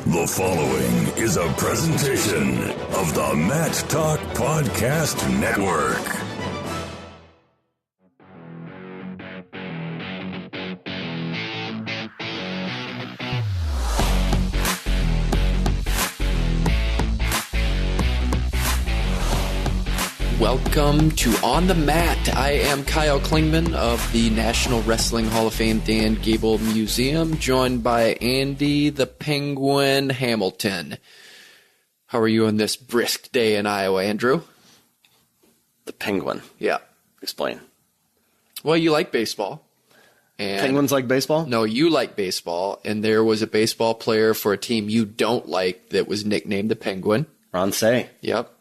The following is a presentation of the Mat Talk Podcast Network. Welcome to On the Mat. I am Kyle Klingman of the National Wrestling Hall of Fame Dan Gable Museum, joined by Andy the Penguin Hamilton. How are you on this brisk day in Iowa, Andrew? The Penguin? Yeah. Explain. Well, you like baseball. And Penguins like baseball? No, you like baseball, and there was a baseball player for a team you don't like that was nicknamed the Penguin. Ron Say. Yep.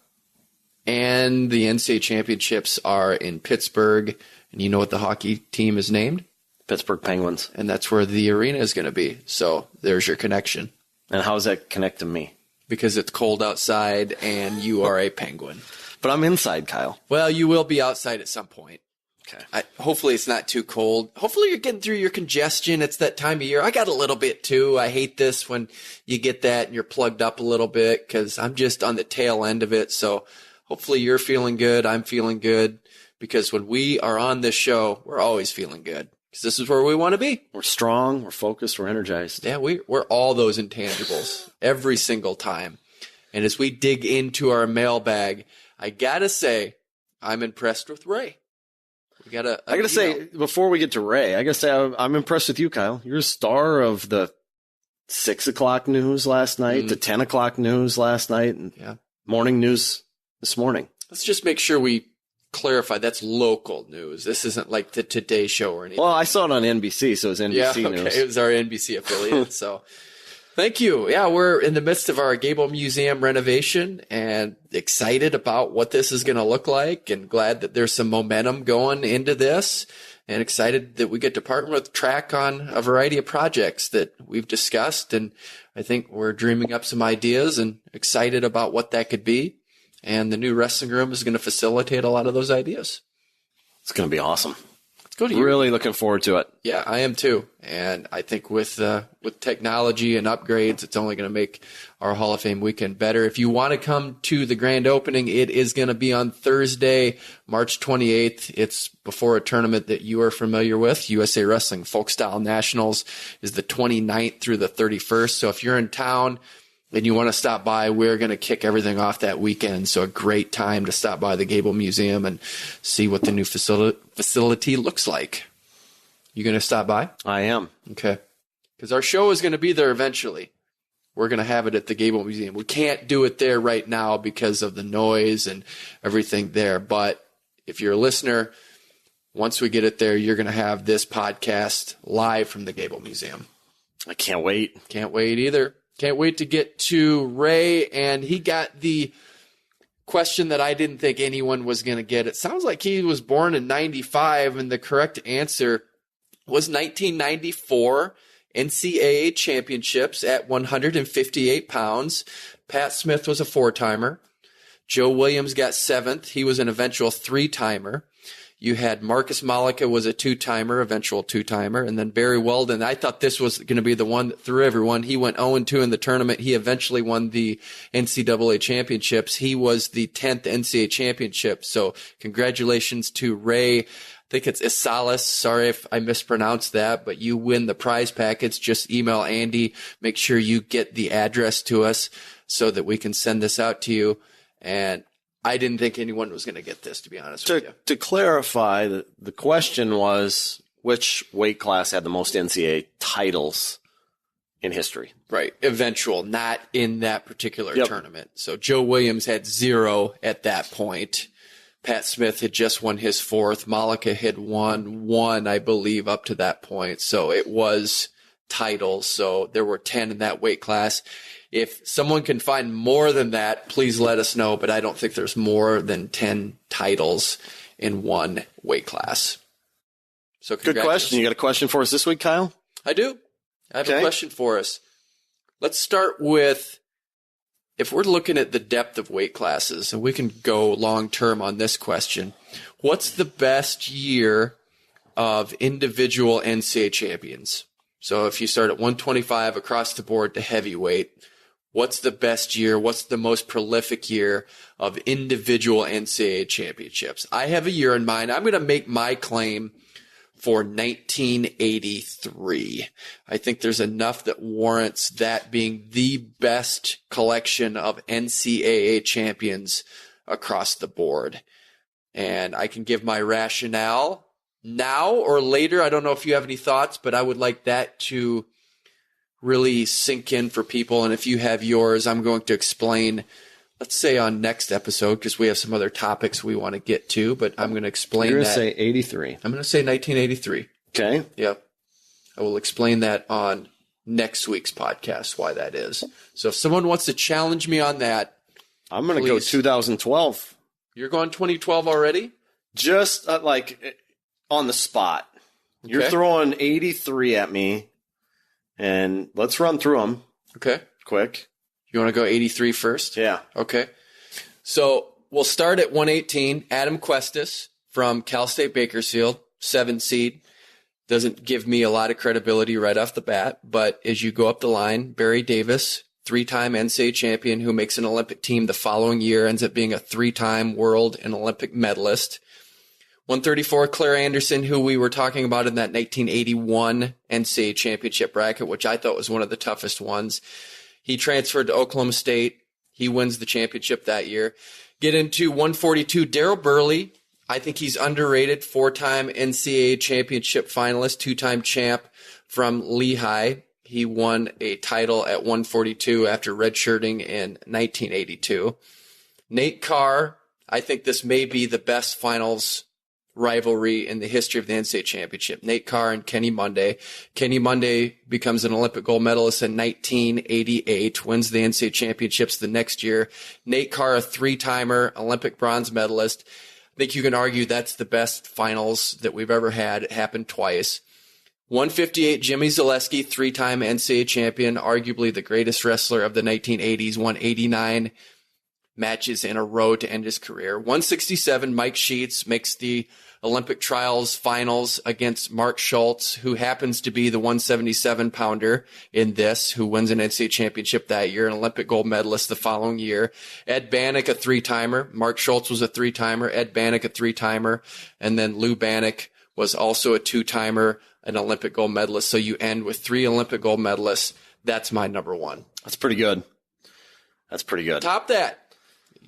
And the NCAA championships are in Pittsburgh. And you know what the hockey team is named? Pittsburgh Penguins. And that's where the arena is going to be. So there's your connection. And how does that connect to me? Because it's cold outside and you are a penguin. But I'm inside, Kyle. Well, you will be outside at some point. Okay. Hopefully it's not too cold. Hopefully you're getting through your congestion. It's that time of year. I got a little bit too. I hate this when you get that and you're plugged up a little bit because I'm just on the tail end of it. So hopefully you're feeling good. I'm feeling good because when we are on this show, we're always feeling good because this is where we want to be. We're strong. We're focused. We're energized. Yeah, we're all those intangibles every single time. And as we dig into our mailbag, I got to say, I'm impressed with Ray. I got to say, before we get to Ray, I got to say, I'm impressed with you, Kyle. You're a star of the 6 o'clock news last night, the 10 o'clock news last night, and morning news this morning. Let's just make sure we clarify that's local news. This isn't like the Today Show or anything. Well, I saw it on NBC, so it's NBC news. It was our NBC affiliate. So thank you. Yeah, we're in the midst of our Gable Museum renovation and excited about what this is going to look like and glad that there's some momentum going into this and excited that we get to partner with Track on a variety of projects that we've discussed. And I think we're dreaming up some ideas and excited about what that could be. And the new wrestling room is going to facilitate a lot of those ideas. It's going to be awesome. Let's go to you. Really looking forward to it. Yeah, I am too. And I think with technology and upgrades, it's only going to make our Hall of Fame weekend better. If you want to come to the grand opening, it is going to be on Thursday, March 28th. It's before a tournament that you are familiar with. USA Wrestling Folk Style Nationals is the 29th through the 31st. So if you're in town and you want to stop by, we're going to kick everything off that weekend. So a great time to stop by the Gable Museum and see what the new facility looks like. You going to stop by? I am. Okay. Because our show is going to be there eventually. We're going to have it at the Gable Museum. We can't do it there right now because of the noise and everything there. But if you're a listener, once we get it there, you're going to have this podcast live from the Gable Museum. I can't wait. Can't wait either. Can't wait to get to Ray, and he got the question that I didn't think anyone was going to get. It sounds like he was born in 95, and the correct answer was 1994 NCAA championships at 158 pounds. Pat Smith was a 4-timer. Joe Williams got 7th. He was an eventual 3-timer. You had Marcus Malika was a 2-timer, eventual 2-timer, and then Barry Weldon. I thought this was going to be the one that threw everyone. He went 0-2 in the tournament. He eventually won the NCAA championships. He was the 10th NCAA championship. So congratulations to Ray. I think it's Isalis. Sorry if I mispronounced that, but you win the prize packets. Just email Andy. Make sure you get the address to us so that we can send this out to you. And I didn't think anyone was going to get this, to be honest with you. To clarify, the question was which weight class had the most NCAA titles in history? Right. Eventual, not in that particular tournament. So Joe Williams had 0 at that point. Pat Smith had just won his 4th. Malika had won 1, I believe, up to that point. So it was titles. So there were 10 in that weight class. If someone can find more than that, please let us know. But I don't think there's more than 10 titles in one weight class. So good question. You got a question for us this week, Kyle? I do. I have a question for us. Let's start with, if we're looking at the depth of weight classes, and we can go long term on this question, what's the best year of individual NCAA champions? So if you start at 125 across the board to heavyweight, What's the best year? What's the most prolific year of individual NCAA championships? I have a year in mind. I'm going to make my claim for 1983. I think there's enough that warrants that being the best collection of NCAA champions across the board. And I can give my rationale now or later. I don't know if you have any thoughts, but I would like that to really sink in for people. And if you have yours, I'm going to explain, let's say on next episode, because we have some other topics we want to get to, but I'm going to explain You're that. going to say 83. I'm going to say 1983. Okay. Yep. I will explain that on next week's podcast, why that is. So if someone wants to challenge me on that, I'm going to go 2012. You're going 2012 already? Just like on the spot. Okay. You're throwing 83 at me, and let's run through them. Okay. Quick. You want to go 83 first? Yeah. Okay. So we'll start at 118. Adam Questis from Cal State Bakersfield, 7 seed. Doesn't give me a lot of credibility right off the bat, but as you go up the line, Barry Davis, 3-time NCAA champion who makes an Olympic team the following year, ends up being a 3-time world and Olympic medalist. 134, Claire Anderson, who we were talking about in that 1981 NCAA championship bracket, which I thought was one of the toughest ones. He transferred to Oklahoma State. He wins the championship that year. Get into 142, Darryl Burley. I think he's underrated. 4-time NCAA championship finalist, 2-time champ from Lehigh. He won a title at 142 after redshirting in 1982. Nate Carr, I think this may be the best finals rivalry in the history of the NCAA championship. Nate Carr and Kenny Monday. Kenny Monday becomes an Olympic gold medalist in 1988, wins the NCAA championships the next year. Nate Carr, a 3-timer Olympic bronze medalist. I think you can argue that's the best finals that we've ever had. It happened twice. 158, Jimmy Zaleski, 3-time NCAA champion, arguably the greatest wrestler of the 1980s, won 89 matches in a row to end his career. 167, Mike Sheets makes the Olympic trials finals against Mark Schultz, who happens to be the 177-pounder in this, who wins an NCAA championship that year, an Olympic gold medalist the following year. Ed Bannock, a 3-timer. Mark Schultz was a 3-timer. Ed Bannock, a 3-timer. And then Lou Bannock was also a 2-timer, an Olympic gold medalist. So you end with 3 Olympic gold medalists. That's my number 1. That's pretty good. That's pretty good. Top that.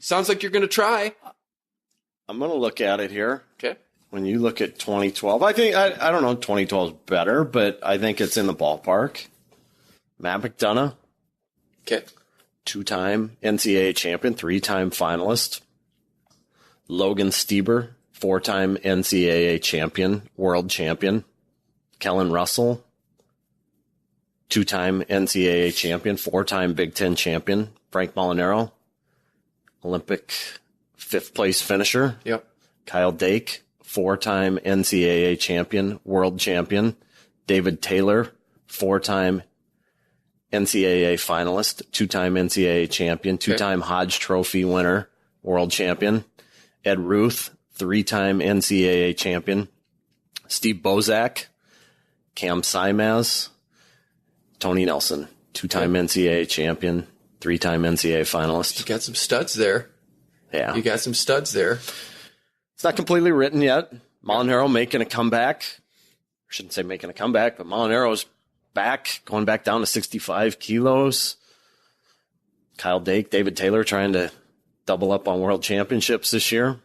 Sounds like you're going to try. I'm going to look at it here. Okay. When you look at 2012, I think, I don't know, 2012 is better, but I think it's in the ballpark. Matt McDonough. Okay. 2-time NCAA champion, 3-time finalist. Logan Stieber, 4-time NCAA champion, world champion. Kellen Russell, 2-time NCAA champion, 4-time Big Ten champion. Frank Molinaro, Olympic 5th place finisher. Yep. Kyle Dake, 4-time NCAA champion, world champion. David Taylor, 4-time NCAA finalist, 2-time NCAA champion, 2-time Hodge Trophy winner, world champion. Ed Ruth, 3-time NCAA champion. Steve Bozak, Cam Simaz, Tony Nelson, 2-time NCAA champion, 3-time NCAA finalist. You got some studs there. Yeah. You got some studs there. It's not completely written yet. Molinaro making a comeback. I shouldn't say making a comeback, but Molinaro's back, going back down to 65 kilos. Kyle Dake, David Taylor trying to double up on world championships this year.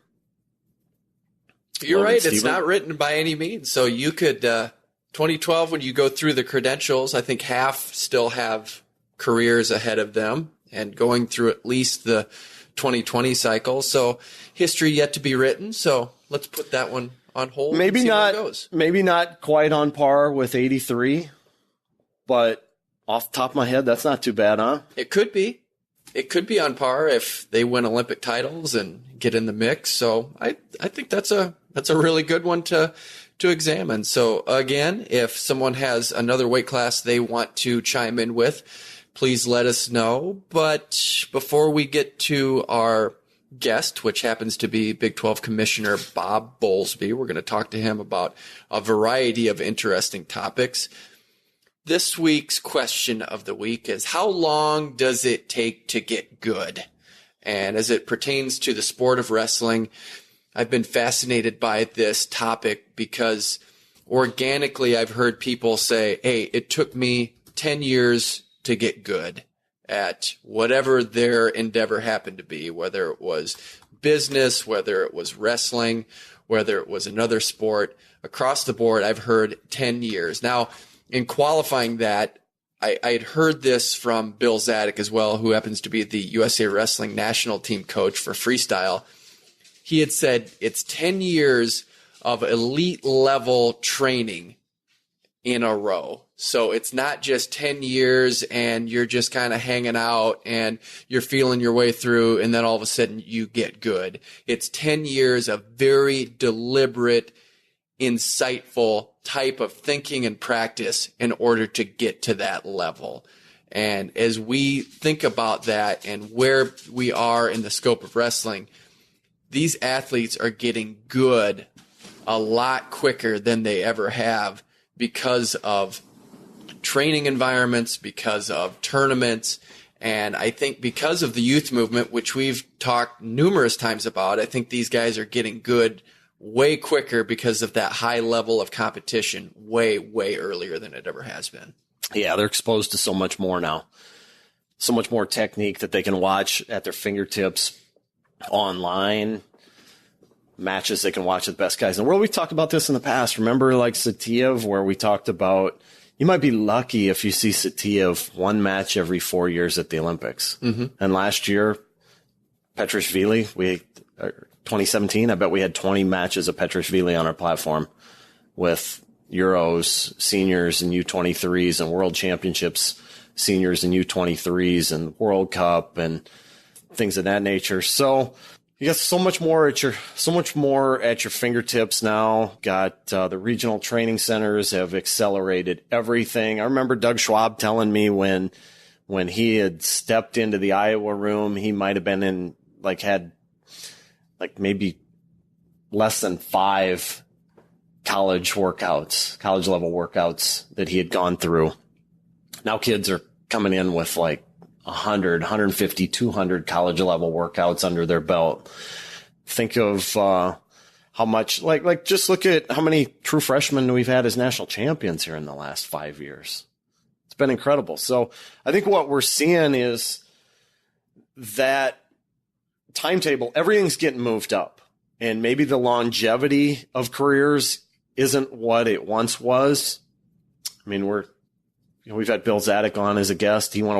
You're right. It's not written by any means. So you could, 2012, when you go through the credentials, I think half still have careers ahead of them and going through at least the 2020 cycle. So history yet to be written. So let's put that one on hold. Maybe not quite on par with 83, but off the top of my head, that's not too bad, huh? It could be. It could be on par if they win Olympic titles and get in the mix. So I think that's a really good one to examine. So again, if someone has another weight class they want to chime in with, please let us know. But before we get to our guest, which happens to be Big 12 Commissioner Bob Bowlsby, we're going to talk to him about a variety of interesting topics. This week's question of the week is, how long does it take to get good? And as it pertains to the sport of wrestling, I've been fascinated by this topic because organically I've heard people say, hey, it took me 10 years to get good at whatever their endeavor happened to be, whether it was business, whether it was wrestling, whether it was another sport. Across the board, I've heard 10 years. Now, in qualifying that, I had heard this from Bill Zadek as well, who happens to be the USA Wrestling national team coach for freestyle. He had said it's 10 years of elite level training in a row. So it's not just 10 years and you're just kind of hanging out and you're feeling your way through and then all of a sudden you get good. It's 10 years of very deliberate, insightful type of thinking and practice in order to get to that level. And as we think about that and where we are in the scope of wrestling, these athletes are getting good a lot quicker than they ever have because of training environments, because of tournaments, and I think because of the youth movement, which we've talked numerous times about, I think these guys are getting good way quicker because of that high level of competition way, way earlier than it ever has been. Yeah, they're exposed to so much more now. So much more technique that they can watch at their fingertips online. Matches they can watch with the best guys in the world. We've talked about this in the past. Remember like Satiev, where we talked about you might be lucky if you see Satiev one match every 4 years at the Olympics. Mm-hmm. And last year, Petrishvili, 2017, I bet we had 20 matches of Petrishvili on our platform with Euros, seniors, and U23s, and World Championships, seniors and U23s, and World Cup, and things of that nature. So you got so much more at your fingertips now. Got the regional training centers have accelerated everything. I remember Doug Schwab telling me when he had stepped into the Iowa room, he might have been had maybe less than 5 college level workouts that he had gone through. Now kids are coming in with 100, 150, 200 college level workouts under their belt. Think of how much, just look at how many true freshmen we've had as national champions here in the last 5 years. It's been incredible. So I think what we're seeing is that timetable, everything's getting moved up, and maybe the longevity of careers isn't what it once was. I mean, we've had Bill Zadek on as a guest. He won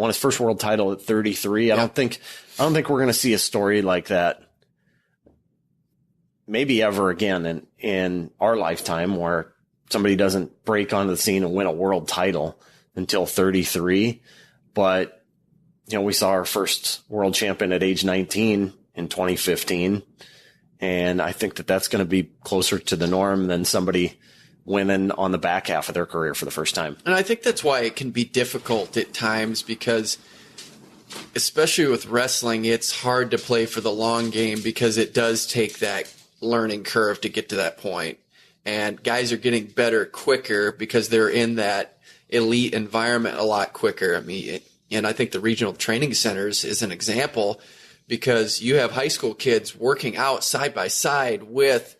his first world title at 33. I don't think we're going to see a story like that maybe ever again in our lifetime, where somebody doesn't break onto the scene and win a world title until 33. But, we saw our first world champion at age 19 in 2015. And I think that that's going to be closer to the norm than somebody winning on the back half of their career for the first time. And I think that's why it can be difficult at times, because especially with wrestling, it's hard to play for the long game because it does take that learning curve to get to that point. And guys are getting better quicker because they're in that elite environment a lot quicker. I mean, and I think the regional training centers is an example, because you have high school kids working out side by side with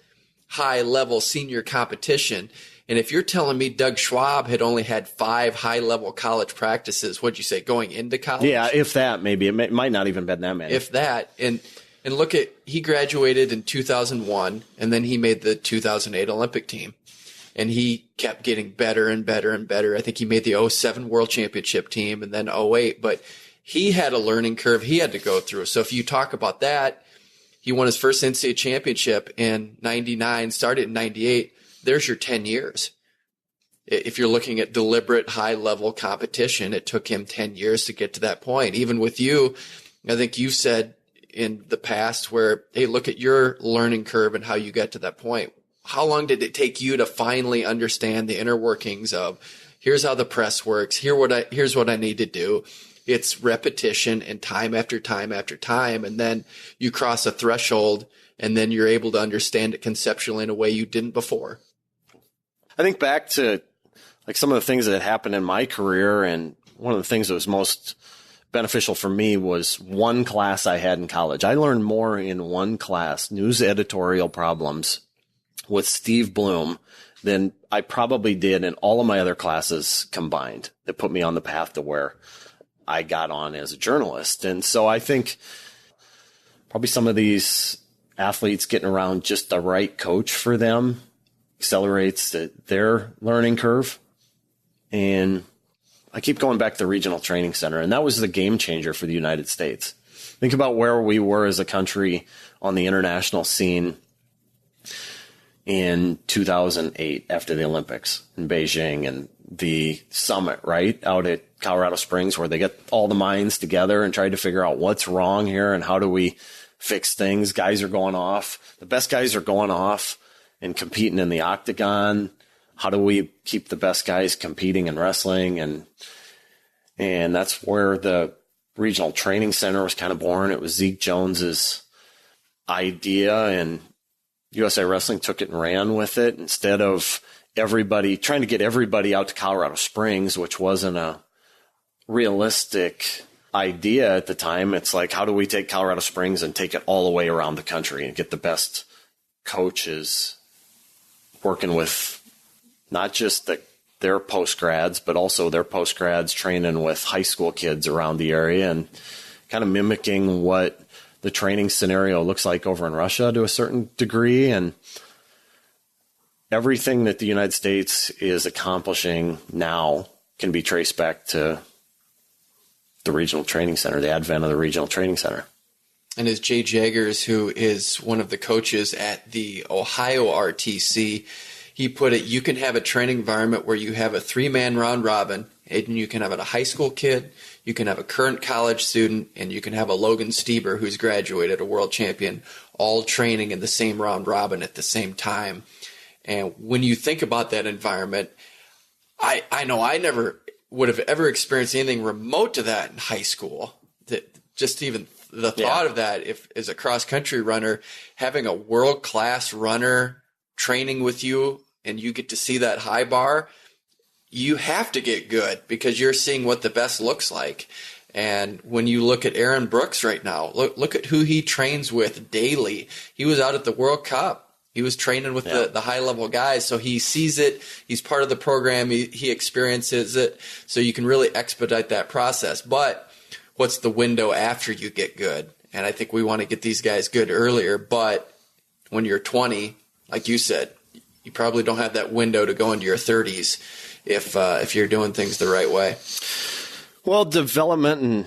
high-level senior competition. And if you're telling me Doug Schwab had only had 5 high-level college practices, what'd you say, going into college? Yeah, if that, maybe. It might not even been that many. If that. And look at, he graduated in 2001, and then he made the 2008 Olympic team. And he kept getting better and better and better. I think he made the 07 World Championship team and then 08. But he had a learning curve he had to go through. So if you talk about that, he won his first NCAA championship in 99, started in 98. There's your 10 years. If you're looking at deliberate high-level competition, it took him 10 years to get to that point. Even with you, I think you've said in the past where, hey, look at your learning curve and how you got to that point. How long did it take you to finally understand the inner workings of, here's how the press works, here's what I need to do? It's repetition and time after time after time. And then you cross a threshold and then you're able to understand it conceptually in a way you didn't before. I think back to like some of the things that happened in my career, and one of the things that was most beneficial for me was one class I had in college. I learned more in one class, news editorial problems, with Steve Bloom than I probably did in all of my other classes combined, that put me on the path to where I got on as a journalist. And so I think probably some of these athletes getting around just the right coach for them accelerates their learning curve. And I keep going back to the regional training center, and that was the game changer for the United States. Think about where we were as a country on the international scene in 2008 after the Olympics in Beijing and the summit, right, out at Colorado Springs, where they get all the minds together and tried to figure out what's wrong here and how do we fix things. Guys are going off. The best guys are going off and competing in the octagon. How do we keep the best guys competing in wrestling? And that's where the regional training center was kind of born. It was Zeke Jones's idea, and USA Wrestling took it and ran with it instead of everybody trying to get everybody out to Colorado Springs, which wasn't a realistic idea at the time. It's like, how do we take Colorado Springs and take it all the way around the country and get the best coaches working with not just their post-grads, but also their post-grads training with high school kids around the area and kind of mimicking what the training scenario looks like over in Russia to a certain degree. And everything that the United States is accomplishing now can be traced back to the regional training center, the advent of the regional training center. And as Jay Jaggers, who is one of the coaches at the Ohio RTC, he put it, you can have a training environment where you have a 3-man round robin, and you can have a high school kid, you can have a current college student, and you can have a Logan Stieber who's graduated, a world champion, all training in the same round robin at the same time. And when you think about that environment, I know I never would have ever experienced anything remote to that in high school. That just even the thought of that, if as a cross-country runner, having a world-class runner training with you and you get to see that high bar, you have to get good because you're seeing what the best looks like. And when you look at Aaron Brooks right now, look at who he trains with daily. He was out at the World Cup. He was training with the high-level guys, so he sees it. He's part of the program. He experiences it, so you can really expedite that process. But what's the window after you get good? And I think we want to get these guys good earlier. But when you're 20, like you said, you probably don't have that window to go into your 30s if you're doing things the right way. Well, development and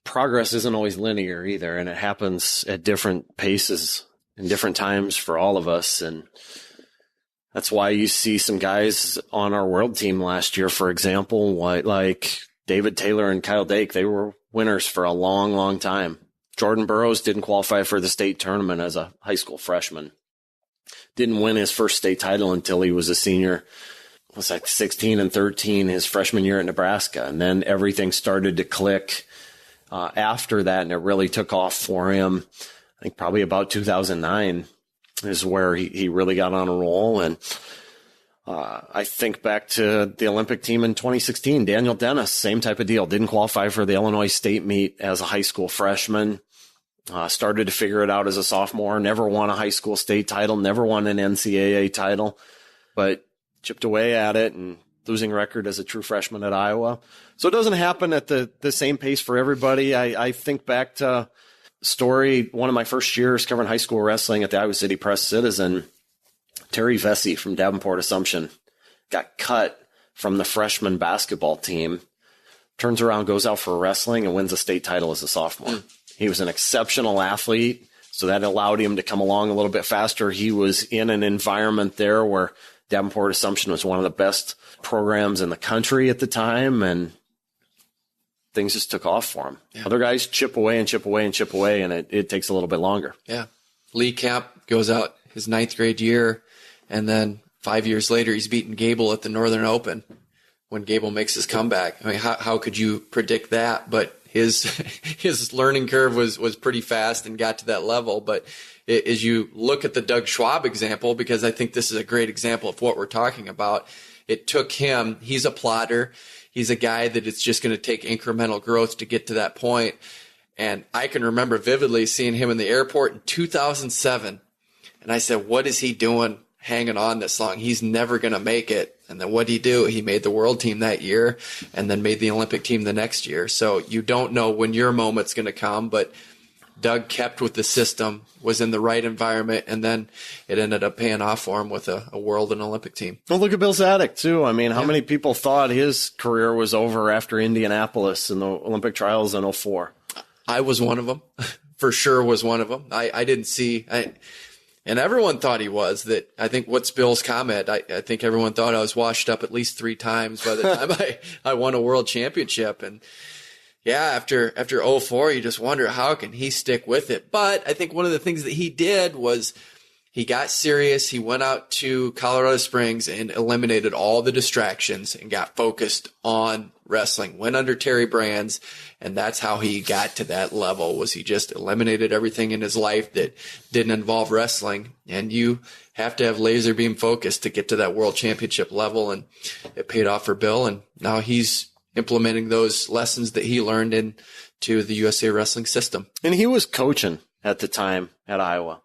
progress isn't always linear either, and it happens at different paces in different times for all of us. And that's why you see some guys on our world team last year, for example, like David Taylor and Kyle Dake, they were winners for a long, long time. Jordan Burroughs didn't qualify for the state tournament as a high school freshman. Didn't win his first state title until he was a senior. It was like 16 and 13 his freshman year at Nebraska. And then everything started to click after that, and it really took off for him. I think probably about 2009 is where he really got on a roll. And I think back to the Olympic team in 2016, Daniel Dennis, same type of deal. Didn't qualify for the Illinois State meet as a high school freshman. Started to figure it out as a sophomore. Never won a high school state title. Never won an NCAA title. But chipped away at it and losing record as a true freshman at Iowa. So it doesn't happen at the same pace for everybody. I think back to story, one of my first years covering high school wrestling at the Iowa City Press-Citizen, Terry Vesey from Davenport Assumption got cut from the freshman basketball team, turns around, goes out for wrestling, and wins a state title as a sophomore. He was an exceptional athlete, so that allowed him to come along a little bit faster. He was in an environment there where Davenport Assumption was one of the best programs in the country at the time, and things just took off for him. Yeah. Other guys chip away and chip away and chip away, and it takes a little bit longer. Yeah. Lee Camp goes out his 9th grade year, and then 5 years later, he's beating Gable at the Northern Open when Gable makes his comeback. I mean, how could you predict that? But his learning curve was pretty fast and got to that level. But as you look at the Doug Schwab example, because I think this is a great example of what we're talking about, it took him. He's a plotter. He's a guy that it's just going to take incremental growth to get to that point. And I can remember vividly seeing him in the airport in 2007. And I said, what is he doing hanging on this long? He's never going to make it. And then what did he do? He made the world team that year and then made the Olympic team the next year. So you don't know when your moment's going to come, but Doug kept with the system, was in the right environment, and then it ended up paying off for him with a world and Olympic team. Well, look at Bill Zadek, too. I mean, how many people thought his career was over after Indianapolis in the Olympic trials in 2004? I was one of them. For sure was one of them. I didn't see and everyone thought he was. That I think what's Bill's comment? I think everyone thought I was washed up at least 3 times by the time I won a world championship. And yeah, after 2004, you just wonder how can he stick with it. But I think one of the things that he did was he got serious. He went out to Colorado Springs and eliminated all the distractions and got focused on wrestling. Went under Terry Brands, and that's how he got to that level. Was he just eliminated everything in his life that didn't involve wrestling? And you have to have laser beam focus to get to that world championship level, and it paid off for Bill. And now he's implementing those lessons that he learned into the USA Wrestling system. And he was coaching at the time at Iowa.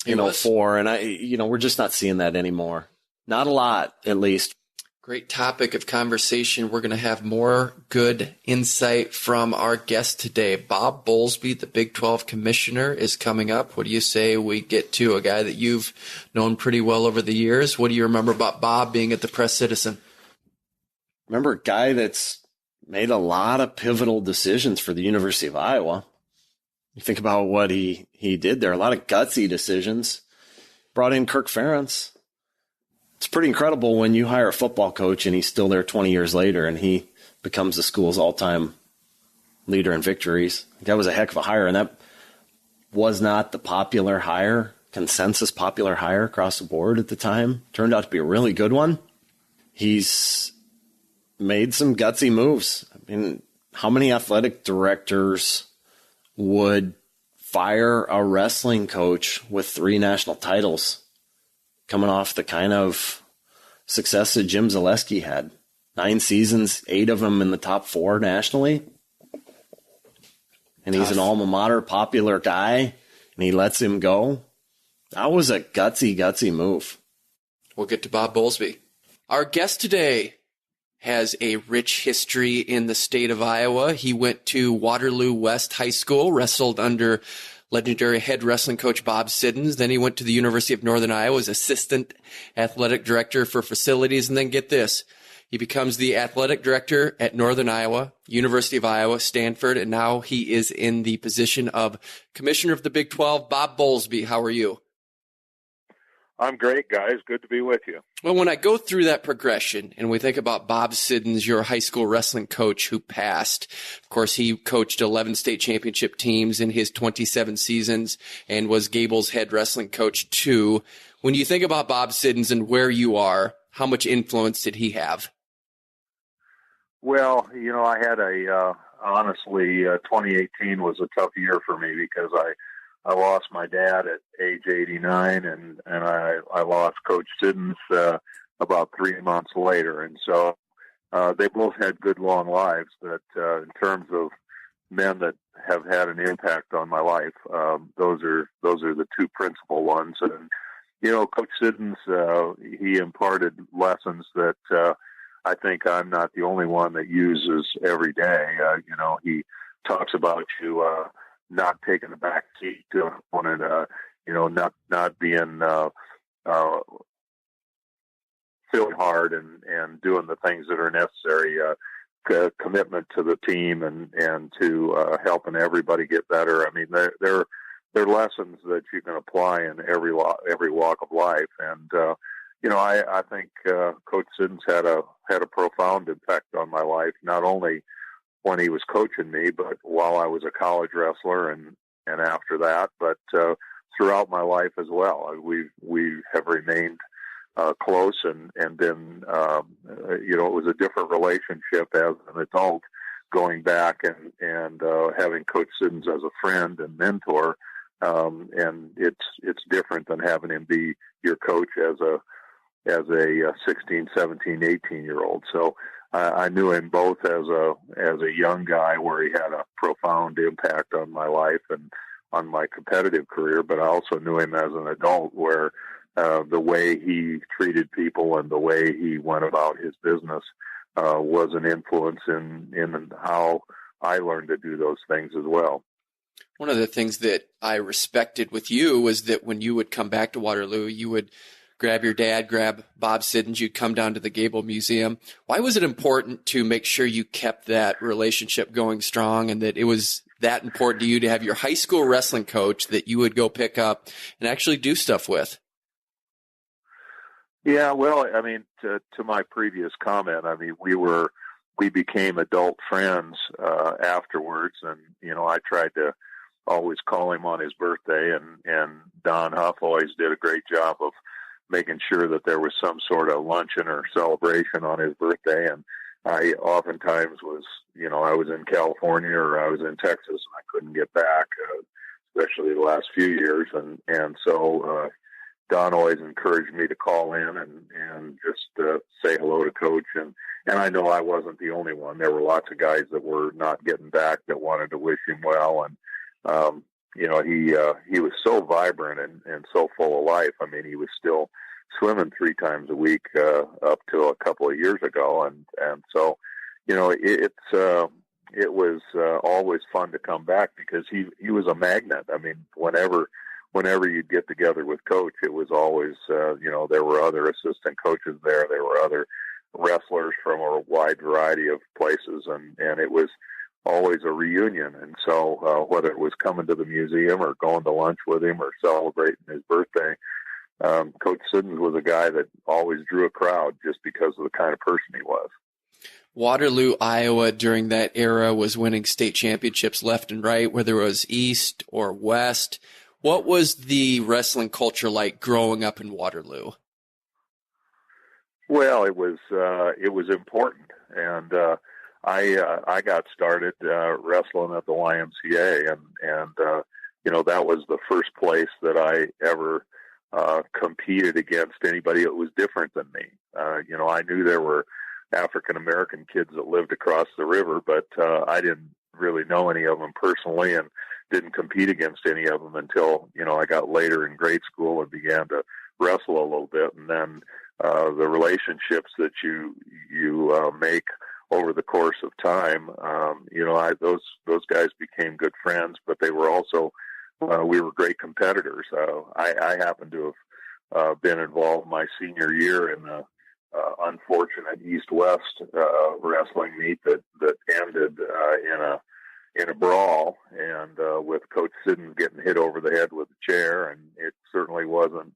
In 2004, and we're just not seeing that anymore. Not a lot, at least. Great topic of conversation. We're going to have more good insight from our guest today. Bob Bowlsby, the Big 12 commissioner, is coming up. What do you say we get to a guy that you've known pretty well over the years? What do you remember about Bob being at the Press Citizen? Remember a guy that's made a lot of pivotal decisions for the University of Iowa. You think about what he did there, a lot of gutsy decisions. Brought in Kirk Ferentz. It's pretty incredible when you hire a football coach and he's still there 20 years later and he becomes the school's all-time leader in victories. That was a heck of a hire, and that was not the popular hire, consensus popular hire across the board at the time. Turned out to be a really good one. He's made some gutsy moves. I mean, how many athletic directors would fire a wrestling coach with 3 national titles coming off the kind of success that Jim Zaleski had? 9 seasons, 8 of them in the top 4 nationally. And he's an alma mater popular guy, and he lets him go. That was a gutsy move. We'll get to Bob Bowlsby. Our guest today has a rich history in the state of Iowa. He went to Waterloo West High School, wrestled under legendary head wrestling coach Bob Siddons. Then he went to the University of Northern Iowa as assistant athletic director for facilities. And then get this, he becomes the athletic director at Northern Iowa, University of Iowa, Stanford, and now he is in the position of commissioner of the Big 12. Bob Bowlsby, how are you? I'm great, guys. Good to be with you. Well, when I go through that progression and we think about Bob Siddons, your high school wrestling coach who passed, of course, he coached 11 state championship teams in his 27 seasons and was Gable's head wrestling coach too. When you think about Bob Siddons and where you are, how much influence did he have? Well, I had honestly, 2018 was a tough year for me because I lost my dad at age 89, and I lost Coach Siddons about 3 months later. And so they both had good, long lives, but in terms of men that have had an impact on my life, those are the 2 principal ones. And, Coach Siddons, he imparted lessons that I think I'm not the only one that uses every day. He talks about you not taking a back seat to an opponent, not being feeling hard and doing the things that are necessary, commitment to the team and to helping everybody get better. I mean, they're lessons that you can apply in every walk of life. And I think Coach Siddons had a profound impact on my life, not only when he was coaching me, but while I was a college wrestler and after that, but throughout my life as well. We have remained close and been, it was a different relationship as an adult going back and having Coach Siddons as a friend and mentor. And it's different than having him be your coach as a as a 16, 17, 18-year-old. So I knew him both as a young guy, where he had a profound impact on my life and on my competitive career, but I also knew him as an adult, where the way he treated people and the way he went about his business was an influence in how I learned to do those things as well. One of the things that I respected with you was that when you would come back to Waterloo, you would grab your dad, grab Bob Siddons, you'd come down to the Gable Museum. Why was it important to make sure you kept that relationship going strong, and that it was that important to you to have your high school wrestling coach that you would go pick up and actually do stuff with? Yeah, well, I mean, to my previous comment, I mean, we became adult friends afterwards, and I tried to always call him on his birthday, and Don Huff always did a great job of making sure that there was some sort of luncheon or celebration on his birthday. And I oftentimes was, I was in California or I was in Texas, and I couldn't get back, especially the last few years, and so Don always encouraged me to call in and just say hello to Coach. And I know I wasn't the only one. There were lots of guys that were not getting back that wanted to wish him well. And, he was so vibrant and so full of life. I mean, he was still swimming 3 times a week up to a couple of years ago. And so, it was always fun to come back, because he was a magnet. I mean, whenever you'd get together with Coach, it was always, there were other assistant coaches there. There were other wrestlers from a wide variety of places, and it was always a reunion. And so whether it was coming to the museum or going to lunch with him or celebrating his birthday, Coach Siddons was a guy that always drew a crowd just because of the kind of person he was. Waterloo, Iowa during that era was winning state championships left and right, whether it was East or West. What was the wrestling culture like growing up in Waterloo? Well, it was important, and I got started wrestling at the YMCA, and that was the first place that I ever competed against anybody that was different than me. I knew there were African American kids that lived across the river, but I didn't really know any of them personally, and didn't compete against any of them until I got later in grade school and began to wrestle a little bit. And then the relationships that you make over the course of time, those guys became good friends, but they were also we were great competitors. I happened to have been involved my senior year in a unfortunate East-West wrestling meet that ended in a brawl, and with Coach Siddons getting hit over the head with a chair. And it certainly wasn't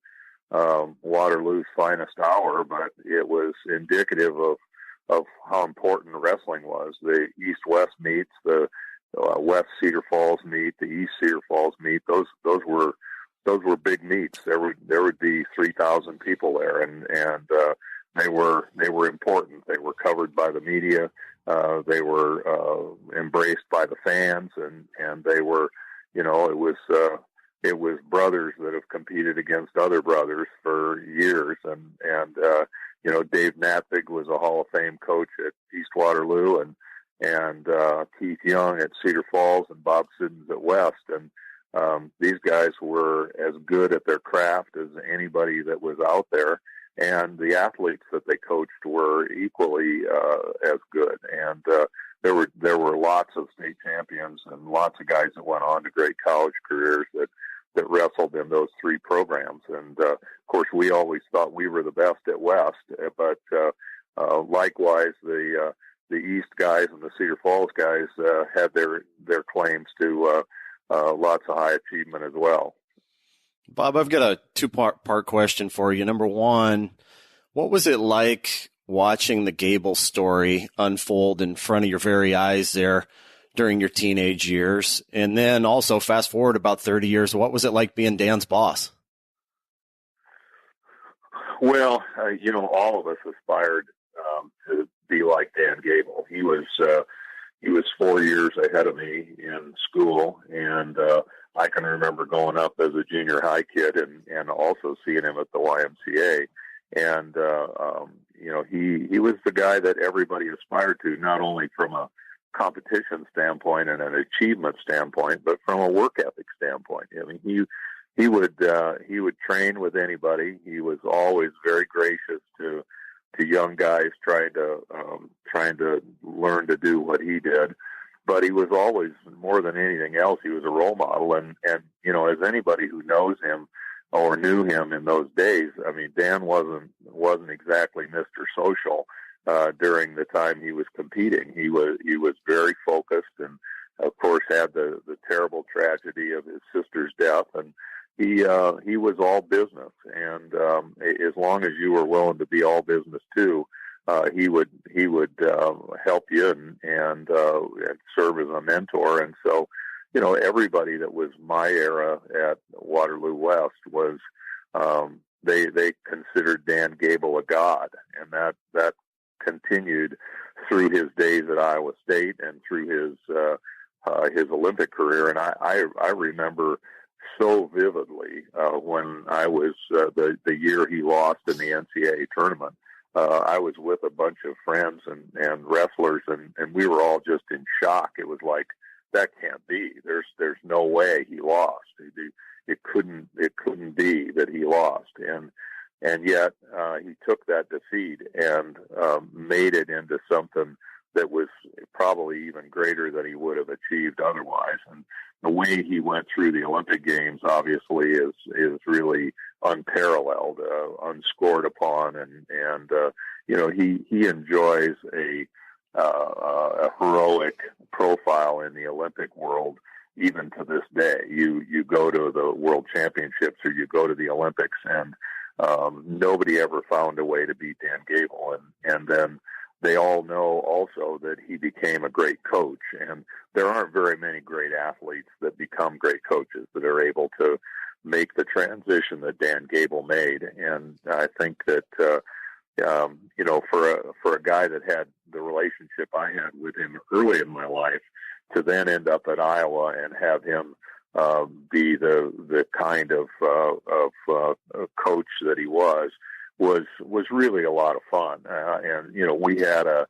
Waterloo's finest hour, but it was indicative of how important wrestling was. The East-West meets, the West Cedar Falls meet, the East Cedar Falls meet, those were big meets. There would be 3,000 people there, and they were important. They were covered by the media. They were embraced by the fans, and they were, it was brothers that have competed against other brothers for years. And Dave Natvig was a Hall of Fame coach at East Waterloo, and Keith Young at Cedar Falls, and Bob Siddons at West. And these guys were as good at their craft as anybody that was out there. And the athletes that they coached were equally as good. And there were lots of state champions and lots of guys that went on to great college careers that wrestled in those 3 programs. And of course, we always thought we were the best at West, but likewise, the East guys and the Cedar Falls guys had their claims to lots of high achievement as well. Bob, I've got a 2-part question for you. Number one, what was it like watching the Gable story unfold in front of your very eyes there during your teenage years? And then also fast forward about 30 years, what was it like being Dan's boss? Well, all of us aspired to be like Dan Gable. He was 4 years ahead of me in school, and I can remember going up as a junior high kid and also seeing him at the YMCA. And he was the guy that everybody aspired to, not only from a competition standpoint and an achievement standpoint, but from a work ethic standpoint. I mean, he would train with anybody. He was always very gracious to young guys trying to learn to do what he did. But he was always, more than anything else, he was a role model. And as anybody who knows him or knew him in those days, I mean, Dan wasn't exactly Mr. Social during the time he was competing. He was very focused, and of course had the terrible tragedy of his sister's death. And he was all business, and as long as you were willing to be all business too, he would help you and serve as a mentor. And so, everybody that was my era at Waterloo West was they considered Dan Gable a god, and that continued through his days at Iowa State and through his Olympic career. And I remember so vividly when I was the year he lost in the NCAA tournament. I was with a bunch of friends and wrestlers, and we were all just in shock. It was like, that can't be. There's no way he lost. It couldn't be that he lost. And yet he took that defeat and made it into something that was probably even greater than he would have achieved otherwise. And the way he went through the Olympic Games obviously is really unparalleled, unscored upon, and he enjoys a heroic profile in the Olympic world even to this day. You go to the World Championships or you go to the Olympics, and nobody ever found a way to beat Dan Gable, and then they all know also that he became a great coach, and there aren't very many great athletes that become great coaches that are able to make the transition that Dan Gable made. And I think that for a guy that had the relationship I had with him early in my life, to then end up at Iowa and have him be the kind of coach that he was really a lot of fun. And we had a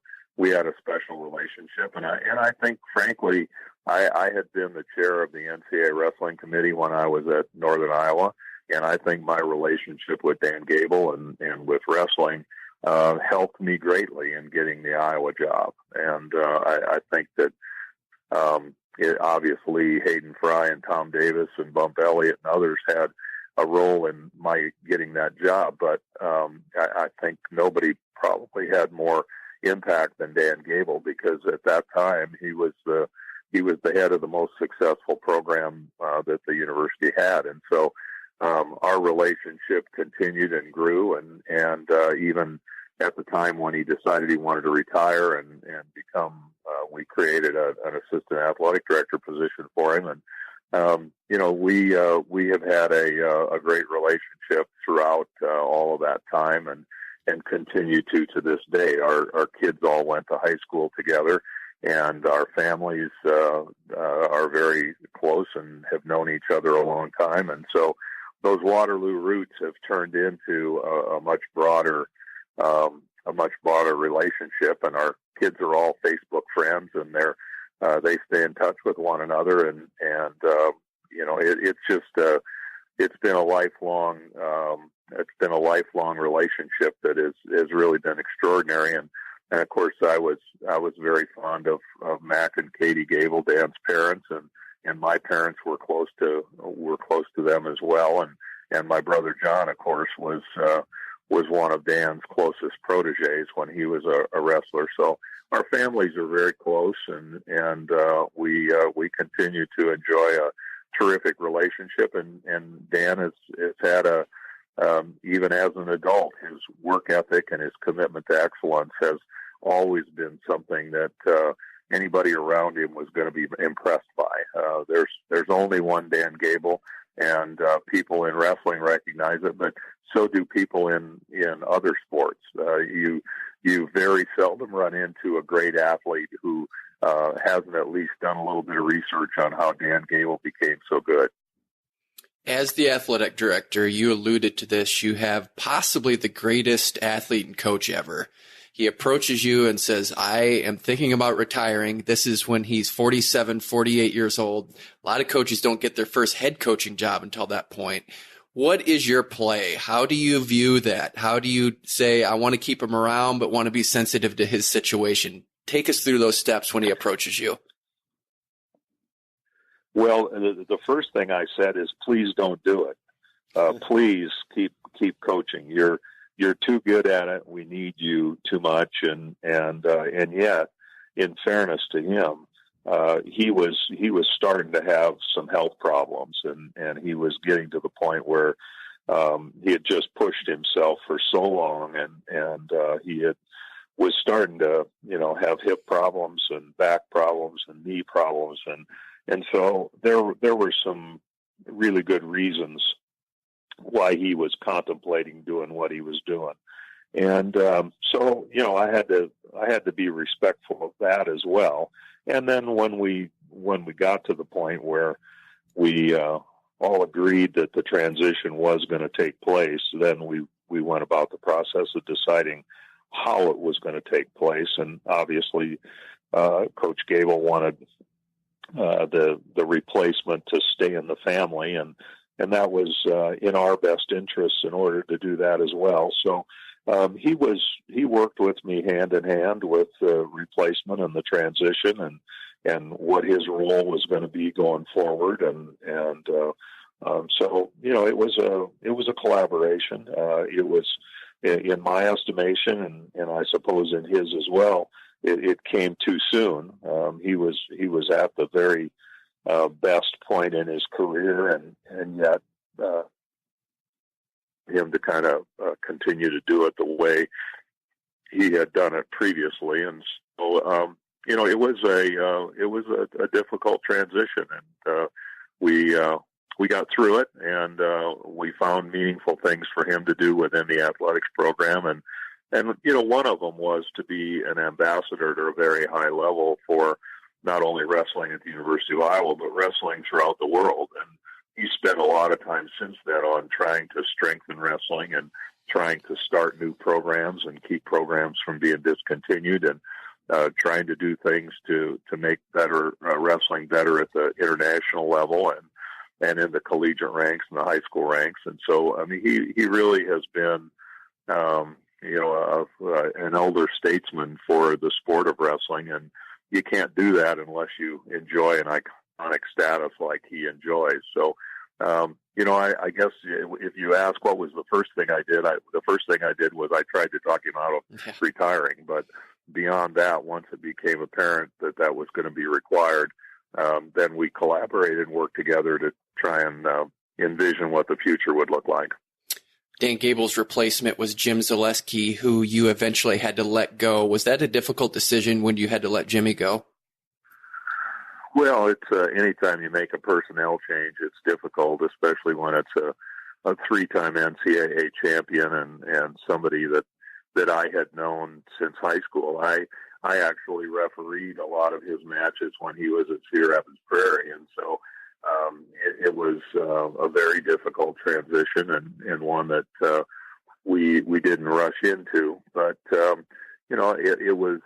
special relationship, and I think, frankly, I had been the chair of the NCAA wrestling committee when I was at Northern Iowa, and I think my relationship with Dan Gable and with wrestling helped me greatly in getting the Iowa job. And I think that obviously Hayden Fry and Tom Davis and Bump Elliott and others had a role in my getting that job, but I think nobody probably had more impact than Dan Gable, because at that time he was the head of the most successful program that the university had. And so our relationship continued and grew, and even at the time when he decided he wanted to retire and become, we created an assistant athletic director position for him. And we have had a great relationship throughout all of that time, and continue to this day. Our kids all went to high school together, and our families are very close and have known each other a long time. And so those Waterloo roots have turned into a much broader relationship, and our kids are all Facebook friends, and they stay in touch with one another, and it's been a lifelong relationship that has really been extraordinary. And of course I was very fond of Mac and Katie Gable, Dan's parents, and my parents were close to them as well. And my brother John, of course, was one of Dan's closest proteges when he was a wrestler. So our families are very close, and we continue to enjoy a terrific relationship. And Dan has had even as an adult, his work ethic and his commitment to excellence has always been something that anybody around him was going to be impressed by. There's only one Dan Gable, and people in wrestling recognize it, but so do people in other sports. You very seldom run into a great athlete who hasn't at least done a little bit of research on how Dan Gable became so good. As the athletic director, you alluded to this, you have possibly the greatest athlete and coach ever. He approaches you and says, I am thinking about retiring. This is when he's 47, 48 years old. A lot of coaches don't get their first head coaching job until that point. What is your play? How do you view that? How do you say, I want to keep him around, but want to be sensitive to his situation? Take us through those steps when he approaches you. Well, the first thing I said is, please don't do it. Please keep coaching. You're too good at it. We need you too much. And yet, in fairness to him, he was starting to have some health problems, and he was getting to the point where he had just pushed himself for so long, and he was starting to have hip problems and back problems and knee problems, and so there were some really good reasons why he was contemplating doing what he was doing. And so I had to be respectful of that as well. And then when we got to the point where we all agreed that the transition was going to take place, then we went about the process of deciding how it was going to take place. And obviously, Coach Gable wanted the replacement to stay in the family, and that was in our best interests in order to do that as well. So he worked with me hand in hand with the replacement and the transition and what his role was going to be going forward, and so it was a collaboration. It was, in my estimation, and I suppose in his as well, it came too soon. He was at the very best point in his career, and yet him to kind of continue to do it the way he had done it previously. And so it was a difficult transition, and we got through it, and we found meaningful things for him to do within the athletics program, and one of them was to be an ambassador at a very high level for not only wrestling at the University of Iowa, but wrestling throughout the world. And he spent a lot of time since then on trying to strengthen wrestling and trying to start new programs and keep programs from being discontinued, and trying to do things to make better wrestling better at the international level and in the collegiate ranks and the high school ranks. And so, I mean, he really has been, an elder statesman for the sport of wrestling, and you can't do that unless you enjoy an iconic status like he enjoys. So, I guess if you ask what was the first thing I did, the first thing I did was I tried to talk him out of retiring. But beyond that, once it became apparent that was going to be required, then we collaborated and worked together to try and envision what the future would look like. Dan Gable's replacement was Jim Zaleski, who you eventually had to let go. Was that a difficult decision when you had to let Jimmy go? Well, it's anytime you make a personnel change, it's difficult, especially when it's a three-time NCAA champion and somebody that I had known since high school. I actually refereed a lot of his matches when he was at Cedar Rapids Prairie, and so it was a very difficult transition and one that we didn't rush into. But it was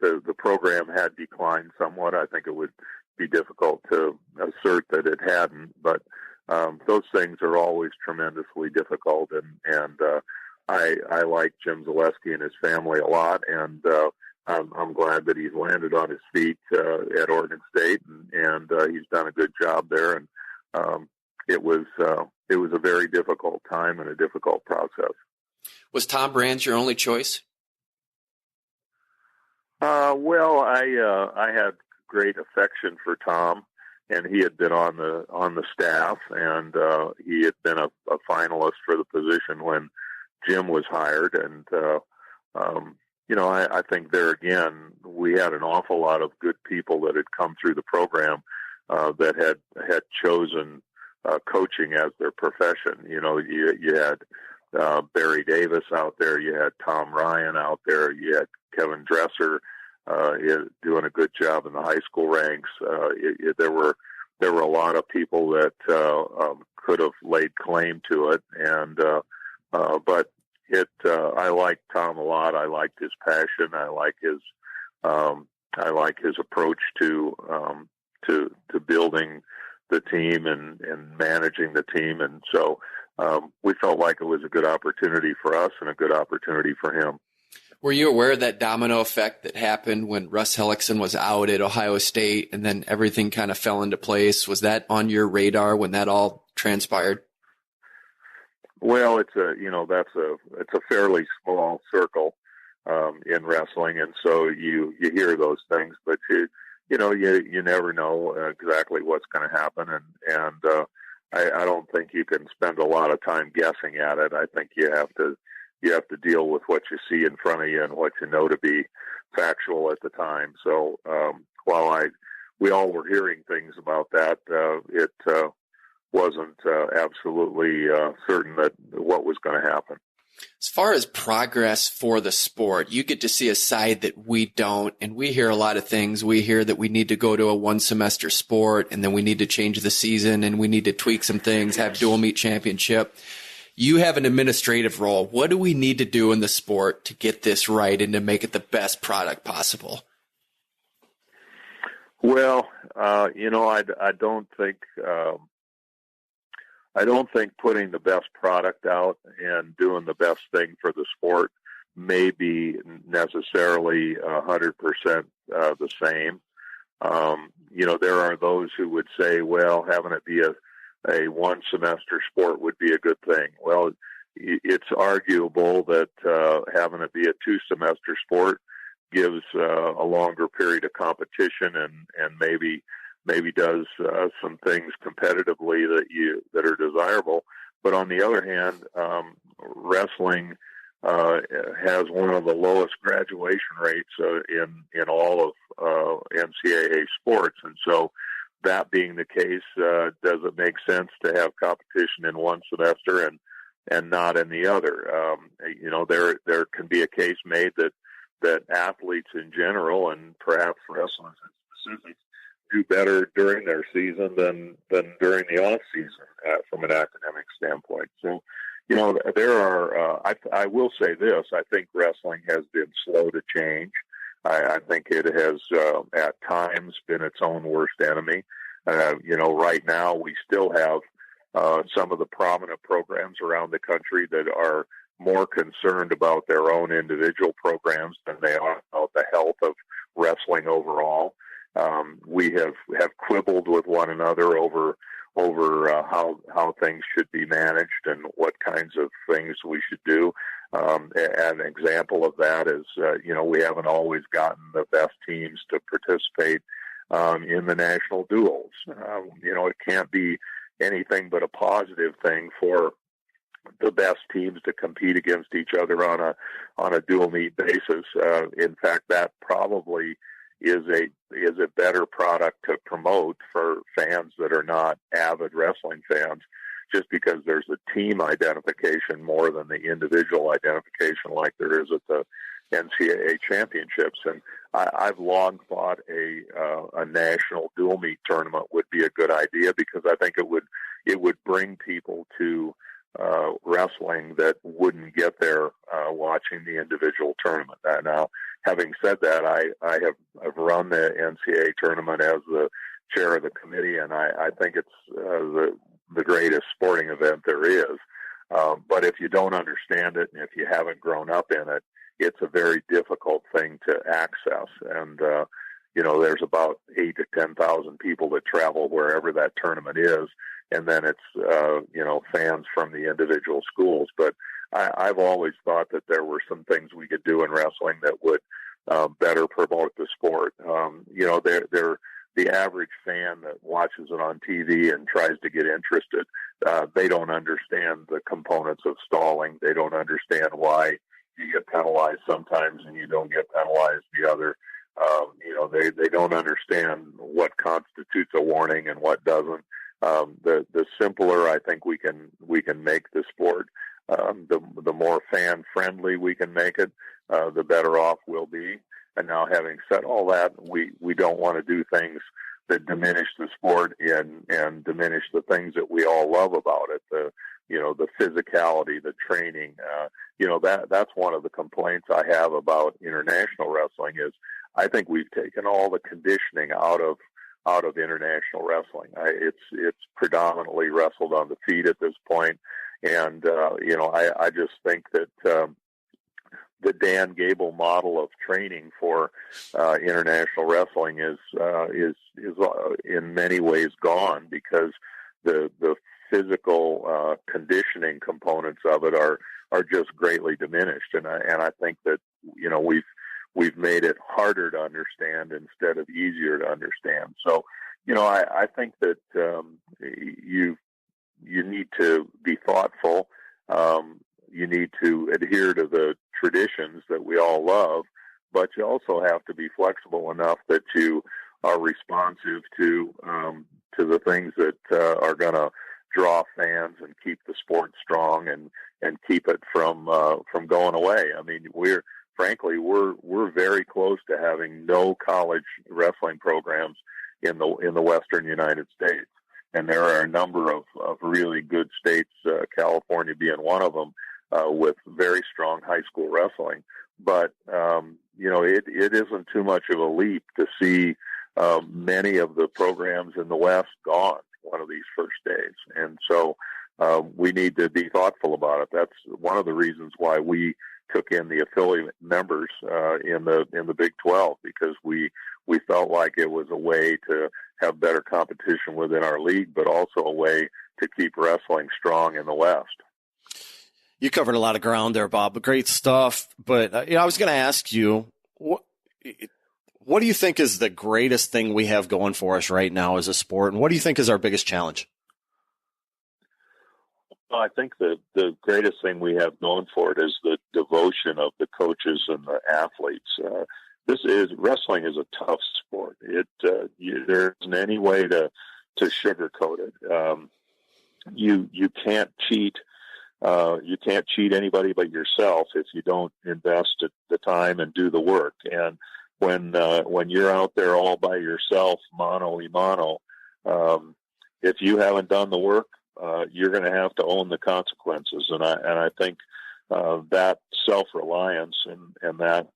the program had declined somewhat. I think it would be difficult to assert that it hadn't, but those things are always tremendously difficult. And I like Jim Zaleski and his family a lot, and I'm glad that he's landed on his feet at Oregon State, and he's done a good job there. And it was a very difficult time and a difficult process. Was Tom Brands your only choice? Well, I had great affection for Tom, and he had been on the staff, and he had been a finalist for the position when Jim was hired. And I think there again, we had an awful lot of good people that had come through the program that had chosen coaching as their profession. You had Barry Davis out there, you had Tom Ryan out there, you had Kevin Dresser doing a good job in the high school ranks. There were there were a lot of people that could have laid claim to it, and but I like Tom a lot. I liked his passion. I like his approach to building the team and managing the team, and so we felt like it was a good opportunity for us and a good opportunity for him. Were you aware of that domino effect that happened when Russ Hellickson was out at Ohio State and then everything kind of fell into place? Was that on your radar when that all transpired? Well, it's a fairly small circle in wrestling, and so you hear those things, but you never know exactly what's going to happen, and I don't think you can spend a lot of time guessing at it. I think you have to deal with what you see in front of you and what you know to be factual at the time. So while we all were hearing things about that, it wasn't absolutely certain that what was going to happen. As far as progress for the sport, you get to see a side that we don't, and we hear a lot of things. We hear that we need to go to a one-semester sport, and then we need to change the season, and we need to tweak some things, have dual meet championship. You have an administrative role. What do we need to do in the sport to get this right and to make it the best product possible? Well, I don't think putting the best product out and doing the best thing for the sport may be necessarily 100% the same. There are those who would say, well, having it be a one semester sport would be a good thing. Well, it's arguable that having it be a 2-semester sport gives a longer period of competition and maybe does some things competitively that are desirable. But on the other hand, wrestling has one of the lowest graduation rates in all of NCAA sports, and so that being the case, does it make sense to have competition in one semester and not in the other? There can be a case made that athletes in general, and perhaps wrestlers in specific, do better during their season than during the off season from an academic standpoint. So, there are. I will say this: I think wrestling has been slow to change. I think it has at times been its own worst enemy. Right now we still have some of the prominent programs around the country that are more concerned about their own individual programs than they are about the health of wrestling overall. We have quibbled with one another over how things should be managed and what kinds of things we should do. An example of that is, we haven't always gotten the best teams to participate in the national duels. It can't be anything but a positive thing for the best teams to compete against each other on a dual meet basis. In fact, that probably is a better product to promote for fans that are not avid wrestling fans, just because there's a team identification more than the individual identification like there is at the NCAA championships. And I've long thought a national dual meet tournament would be a good idea, because I think it would bring people to wrestling that wouldn't get there watching the individual tournament. Now, having said that, I've run the NCAA tournament as the chair of the committee, and I think it's the greatest sporting event there is. But if you don't understand it and if you haven't grown up in it, it's a very difficult thing to access. And there's about 8,000 to 10,000 people that travel wherever that tournament is, and then it's fans from the individual schools. But I've always thought that there were some things we could do in wrestling that would better promote the sport. The average fan that watches it on TV and tries to get interested, they don't understand the components of stalling. They don't understand why you get penalized sometimes and you don't get penalized the other. They don't understand what constitutes a warning and what doesn't. The simpler I think we can make the sport, the more fan friendly we can make it, the better off we'll be. And now, having said all that, we don't want to do things that diminish the sport in and diminish the things that we all love about it. The physicality, the training. That's one of the complaints I have about international wrestling is I think we've taken all the conditioning out of international wrestling. It's predominantly wrestled on the feet at this point. And, I just think that, the Dan Gable model of training for, international wrestling is in many ways gone because the physical, conditioning components of it are just greatly diminished. And I think that, we've made it harder to understand instead of easier to understand. So, I think that, you need to be thoughtful. You need to adhere to the traditions that we all love, but you also have to be flexible enough that you are responsive to the things that are going to draw fans and keep the sport strong and keep it from going away. I mean, we're very close to having no college wrestling programs in the Western United States. And there are a number of really good states, California being one of them, with very strong high school wrestling. But, it isn't too much of a leap to see many of the programs in the West gone one of these first days. And so we need to be thoughtful about it. That's one of the reasons why we took in the affiliate members in the Big 12, because we felt like it was a way to have better competition within our league, but also a way to keep wrestling strong in the West. You covered a lot of ground there, Bob. Great stuff. But I was going to ask you, what do you think is the greatest thing we have going for us right now as a sport, and what do you think is our biggest challenge? Well, I think the greatest thing we have going for it is the devotion of the coaches and the athletes. Wrestling is a tough sport. There isn't any way to sugarcoat it. You can't cheat. You can't cheat anybody but yourself if you don't invest the time and do the work. And when you're out there all by yourself, mano a mano, if you haven't done the work, you're going to have to own the consequences. And I think that self-reliance and that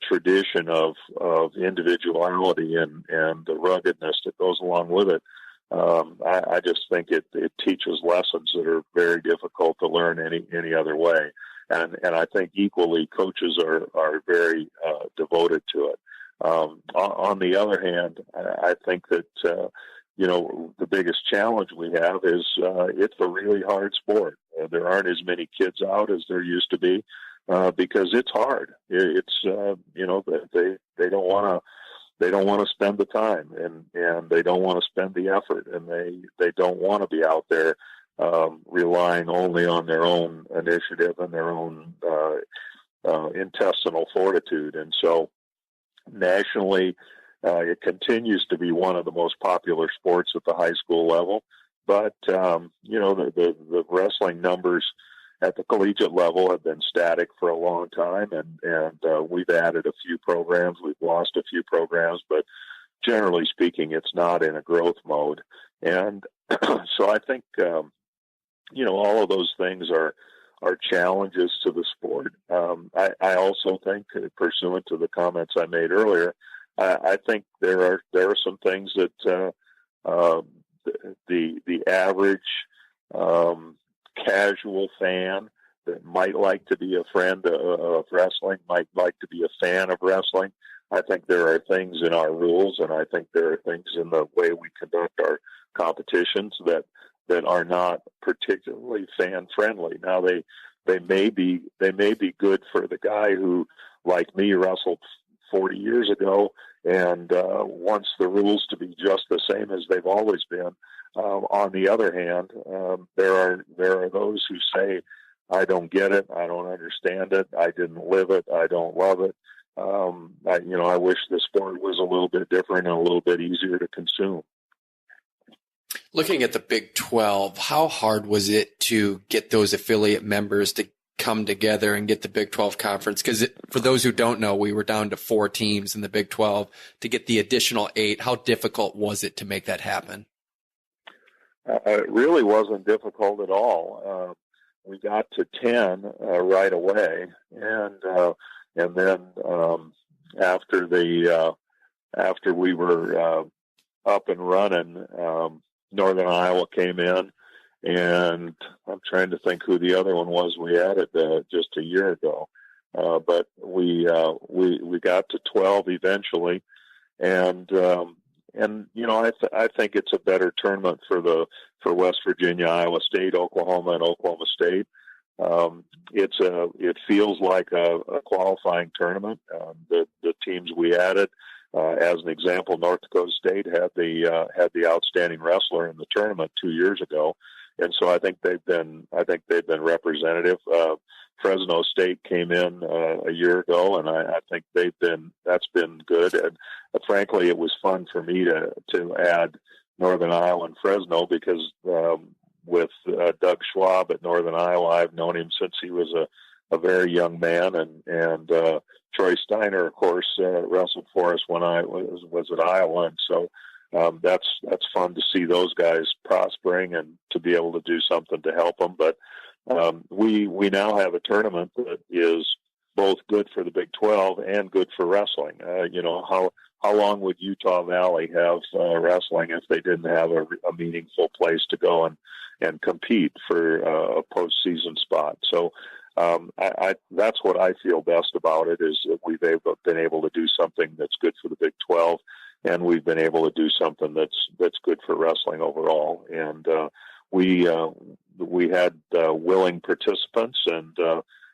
tradition of individuality and the ruggedness that goes along with it, I just think it teaches lessons that are very difficult to learn any other way. And I think equally coaches are very devoted to it. On the other hand, I think that the biggest challenge we have is it's a really hard sport. There aren't as many kids out as there used to be because it's hard. It's they don't want to spend the time and they don't want to spend the effort, and they don't want to be out there relying only on their own initiative and their own intestinal fortitude. And so nationally, it continues to be one of the most popular sports at the high school level. But, the wrestling numbers at the collegiate level have been static for a long time. And we've added a few programs. We've lost a few programs. But generally speaking, it's not in a growth mode. And so I think, all of those things are challenges to the sport. I also think, pursuant to the comments I made earlier, I think there are some things that the average casual fan that might like to be a friend of wrestling, might like to be a fan of wrestling. I think there are things in our rules, and I think there are things in the way we conduct our competitions that are not particularly fan friendly. Now they may be good for the guy who, like me, wrestled 40 years ago and wants the rules to be just the same as they've always been. On the other hand, there are those who say, I don't get it, I don't understand it, I didn't live it, I don't love it. I wish the sport was a little bit different and a little bit easier to consume. Looking at the Big 12, how hard was it to get those affiliate members to come together and get the Big 12 conference? Because for those who don't know, we were down to 4 teams in the Big 12 to get the additional 8. How difficult was it to make that happen? It really wasn't difficult at all. We got to 10 right away, and then after we were up and running, Northern Iowa came in, and I'm trying to think who the other one was we added just a year ago. But we got to 12 eventually, and I think it's a better tournament for West Virginia, Iowa State, Oklahoma, and Oklahoma State. It feels like a qualifying tournament. The teams we added, as an example, North Dakota State had the outstanding wrestler in the tournament 2 years ago, and so I think they've been representative. Fresno State came in a year ago, and I think that's been good. And frankly, it was fun for me to add Northern Iowa and Fresno because with Doug Schwab at Northern Iowa, I've known him since he was a very young man, and Troy Steiner, of course, wrestled for us when I was at Iowa, and so that's fun to see those guys prospering and to be able to do something to help them. But we now have a tournament that is both good for the Big 12 and good for wrestling. How long would Utah Valley have wrestling if they didn't have a meaningful place to go and compete for a postseason spot? So that's what I feel best about it, is that we've been able to do something that's good for the Big 12, and we've been able to do something that's good for wrestling overall. And we had willing participants, and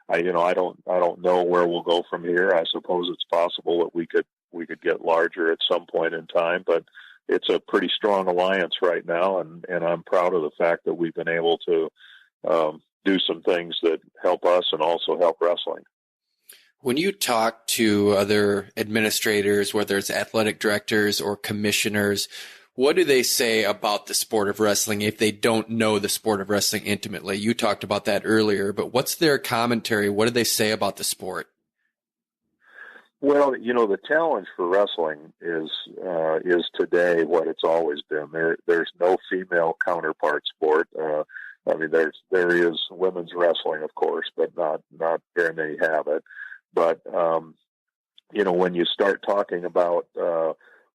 I don't know where we'll go from here. I suppose it's possible that we could get larger at some point in time, but it's a pretty strong alliance right now, and I'm proud of the fact that we've been able to do some things that help us and also help wrestling. When you talk to other administrators, whether it's athletic directors or commissioners, what do they say about the sport of wrestling if they don't know the sport of wrestling intimately? You talked about that earlier, but what's their commentary? What do they say about the sport? Well, the challenge for wrestling is today what it's always been. There's no female counterpart sport. There is women's wrestling, of course, but not very many have it. But when you start talking about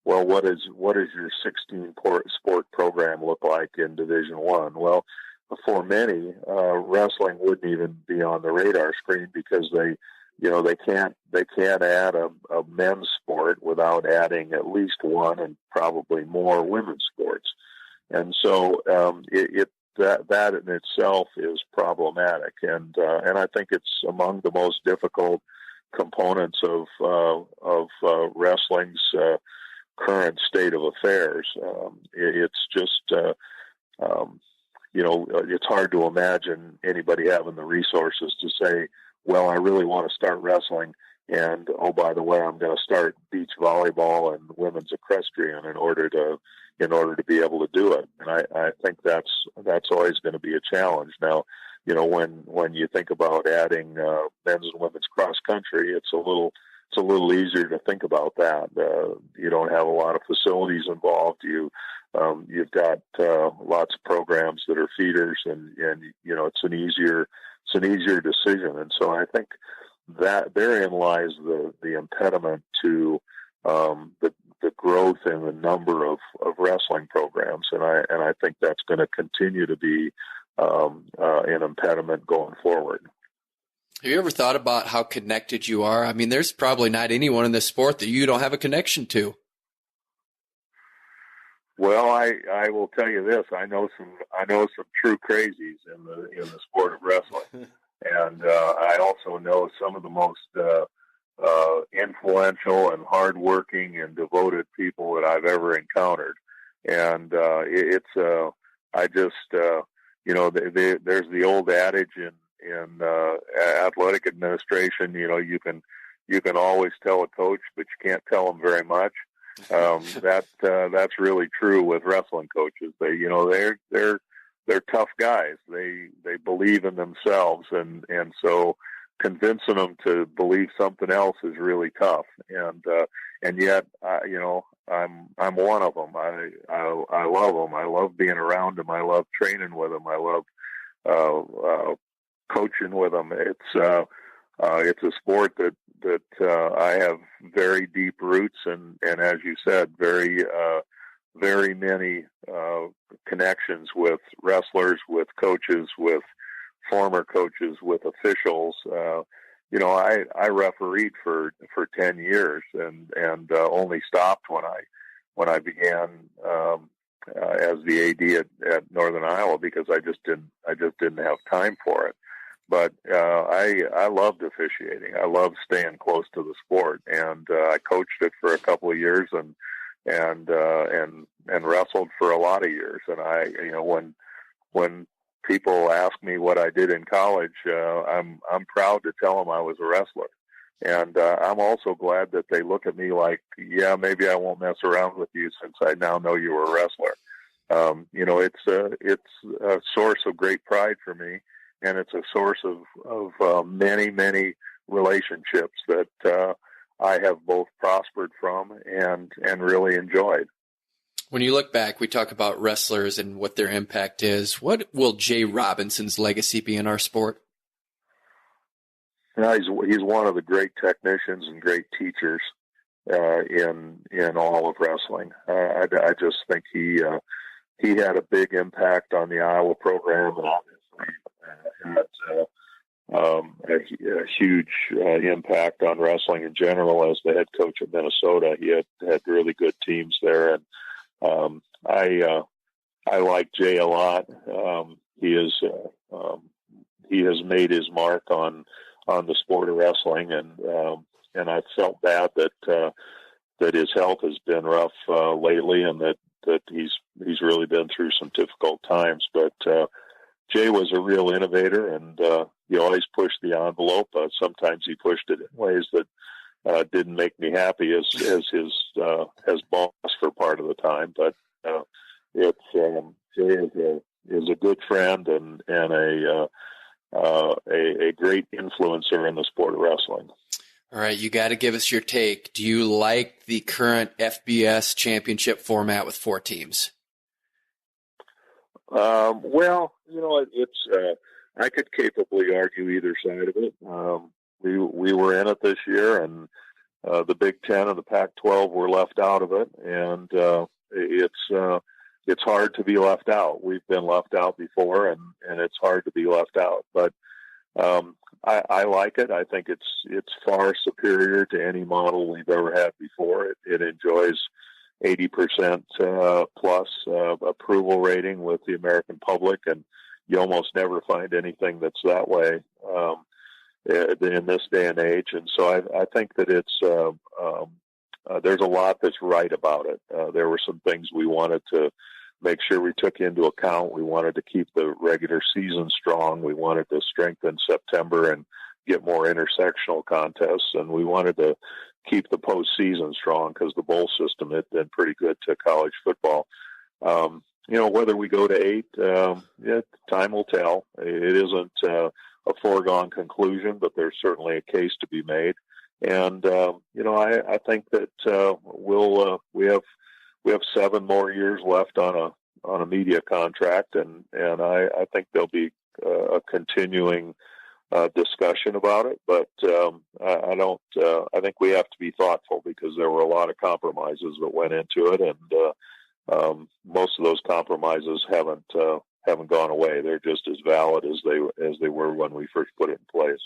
what does your 16 sport program look like in Division I? Well, for many, wrestling wouldn't even be on the radar screen because they can't add a men's sport without adding at least one and probably more women's sports. And so that in itself is problematic, and I think it's among the most difficult components of wrestling's current state of affairs. It's just it's hard to imagine anybody having the resources to say, well, I really want to start wrestling, and oh, by the way, I'm going to start beach volleyball and women's equestrian in order to be able to do it. And I think that's always going to be a challenge. Now, when you think about adding men's and women's cross country, it's a little easier to think about that. You don't have a lot of facilities involved. You've got lots of programs that are feeders, and it's an easier decision. And so I think that therein lies the impediment to the growth in the number of wrestling programs, and I think that's going to continue to be an impediment going forward. Have you ever thought about how connected you are? I mean, there's probably not anyone in this sport that you don't have a connection to. Well, I will tell you this: I know some true crazies in the sport of wrestling, and I also know some of the most influential and hardworking and devoted people that I've ever encountered. And there's the old adage in athletic administration, you can always tell a coach, but you can't tell them very much. That's really true with wrestling coaches. They're they're tough guys. They believe in themselves, and so convincing them to believe something else is really tough. And yet, I'm one of them. I love them. I love being around them. I love training with them. I love coaching with them. It's a sport that I have very deep roots, and as you said, very many connections with wrestlers, with coaches, with former coaches, with officials. I refereed for 10 years and only stopped when I began as the AD at Northern Iowa, because I just didn't have time for it. But I loved officiating. I loved staying close to the sport, and I coached it for a couple of years and wrestled for a lot of years. And when people ask me what I did in college, I'm proud to tell them I was a wrestler. And I'm also glad that they look at me like, yeah, maybe I won't mess around with you since I now know you were a wrestler. It's a source of great pride for me, and it's a source of many, many relationships that I have both prospered from and really enjoyed. When you look back, we talk about wrestlers and what their impact is. What will Jay Robinson's legacy be in our sport? He's one of the great technicians and great teachers in all of wrestling. I just think he had a big impact on the Iowa program, and obviously had a huge impact on wrestling in general as the head coach of Minnesota. He had really good teams there, and I like Jay a lot. He has made his mark on the sport of wrestling, and I felt bad that his health has been rough lately, and that he's really been through some difficult times. But Jay was a real innovator, and he always pushed the envelope. Sometimes he pushed it in ways that didn't make me happy as his boss for part of the time. But Jay is a good friend and a great influencer in the sport of wrestling. All right, you got to give us your take. Do you like the current FBS championship format with 4 teams? Well, it's I could capably argue either side of it. We were in it this year, and the Big Ten and the Pac-12 were left out of it, and it's hard to be left out. We've been left out before, and it's hard to be left out. But I like it. I think it's far superior to any model we've ever had before. It enjoys 80% plus approval rating with the American public, and you almost never find anything that's that way in this day and age. And so I think that it's there's a lot that's right about it. There were some things we wanted to make sure we took into account. We wanted to keep the regular season strong. We wanted to strengthen September and get more intersectional contests, and we wanted to keep the postseason strong because the bowl system had been pretty good to college football. Whether we go to 8, time will tell. It isn't a foregone conclusion, but there's certainly a case to be made. And I think that we have 7 more years left on a media contract, and I think there'll be a continuing discussion about it. But I think we have to be thoughtful because there were a lot of compromises that went into it, and most of those compromises haven't gone away. They're just as valid as they were when we first put it in place.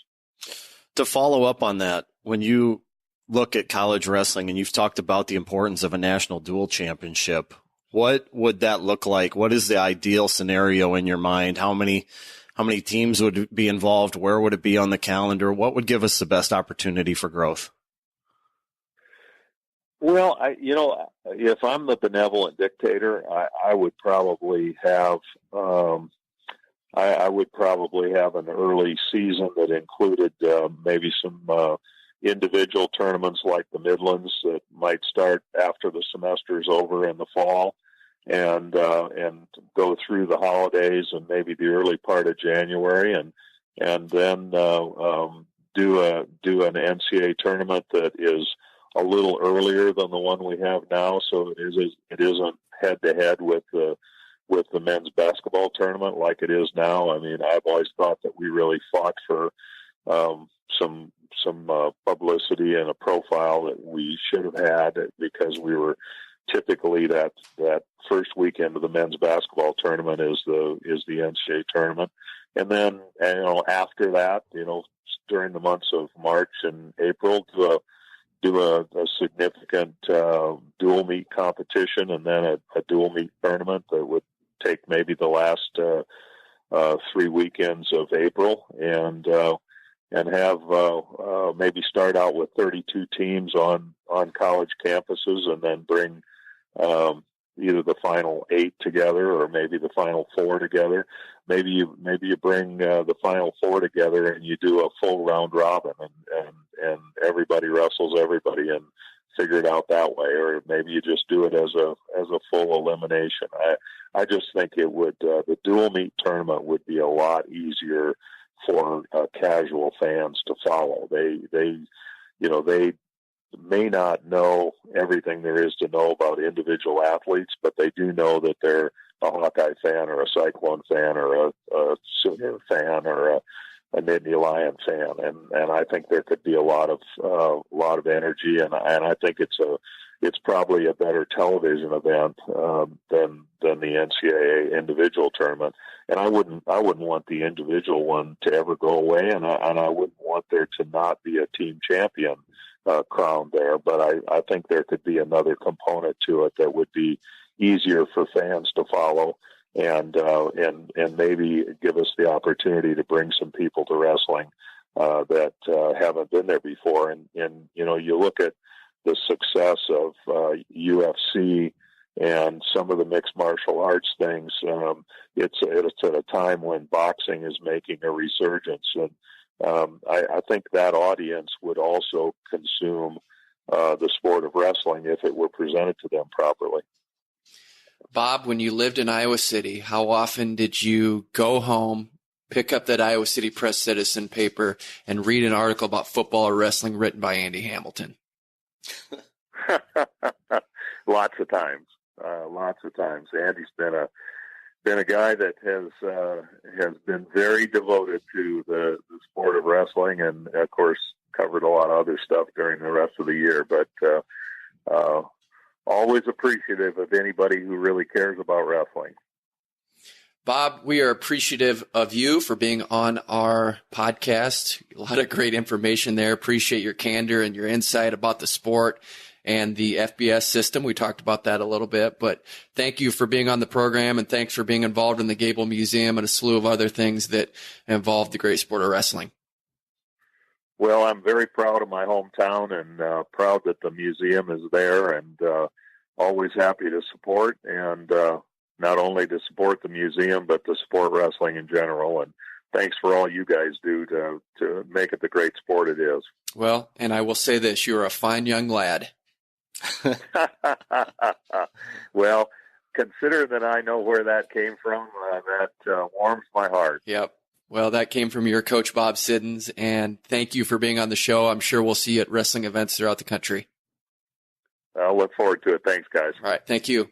To follow up on that, when you look at college wrestling and you've talked about the importance of a national dual championship, what would that look like? What is the ideal scenario in your mind? How many teams would be involved? Where would it be on the calendar? What would give us the best opportunity for growth? Well, if I'm the benevolent dictator, I would probably have an early season that included maybe some individual tournaments like the Midlands that might start after the semester is over in the fall, and go through the holidays and maybe the early part of January, and then do an NCAA tournament that is a little earlier than the one we have now, so it isn't head to head with the men's basketball tournament like it is now. I mean, I've always thought that we really fought for some publicity and a profile that we should have had, because we were typically that first weekend of the men's basketball tournament is the NCAA tournament, and then after that, during the months of March and April, do a significant dual meet competition, and then a dual meet tournament that would take maybe the last 3 weekends of April, and have maybe start out with 32 teams on college campuses, and then bring either the final 8 together or maybe the final 4 together. Maybe you bring the final 4 together and you do a full round robin, and everybody wrestles everybody and figure it out that way, or maybe you just do it as a full elimination. I just think it would the dual meet tournament would be a lot easier for casual fans to follow. They may not know everything there is to know about individual athletes, but they do know that they're a Hawkeye fan or a Cyclone fan or a Sooner fan or a Nittany Lion fan, and I think there could be a lot of energy, and I think it's probably a better television event than the NCAA individual tournament. And I wouldn't want the individual one to ever go away, and I wouldn't want there to not be a team champion crowned there. But I think there could be another component to it that would be easier for fans to follow, and maybe give us the opportunity to bring some people to wrestling that haven't been there before. And you look at the success of UFC and some of the mixed martial arts things. It's at a time when boxing is making a resurgence, and I think that audience would also consume the sport of wrestling if it were presented to them properly. Bob, when you lived in Iowa City, how often did you go home, pick up that Iowa City Press Citizen paper, and read an article about football or wrestling written by Andy Hamilton? Lots of times. Andy's been a guy that has been very devoted to the sport of wrestling, and of course covered a lot of other stuff during the rest of the year. But always appreciative of anybody who really cares about wrestling. Bob, we are appreciative of you for being on our podcast. A lot of great information there. Appreciate your candor and your insight about the sport and the FBS system. We talked about that a little bit, but thank you for being on the program, and thanks for being involved in the Gable Museum and a slew of other things that involve the great sport of wrestling. Well, I'm very proud of my hometown, and proud that the museum is there, and always happy to support, and not only to support the museum, but to support wrestling in general. And thanks for all you guys do to make it the great sport it is. Well, and I will say this, you're a fine young lad. Well, consider that I know where that came from. That warms my heart. Yep. Well, that came from your coach, Bob Siddons, and thank you for being on the show. I'm sure we'll see you at wrestling events throughout the country. I'll look forward to it. Thanks, guys. All right. Thank you.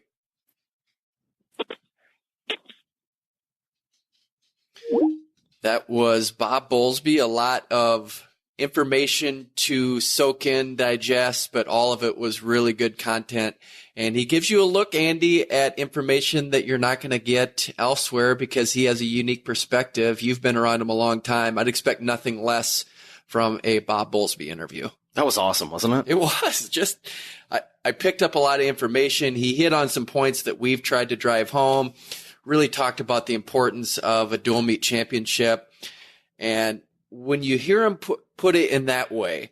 That was Bob Bowlsby. A lot of information to soak in, digest, but all of it was really good content. And he gives you a look, Andy, at information that you're not going to get elsewhere because he has a unique perspective. You've been around him a long time. I'd expect nothing less from a Bob Bowlsby interview. That was awesome, wasn't it? It was. Just, I picked up a lot of information. He hit on some points that we've tried to drive home, really talked about the importance of a dual meet championship. And when you hear him put it in that way,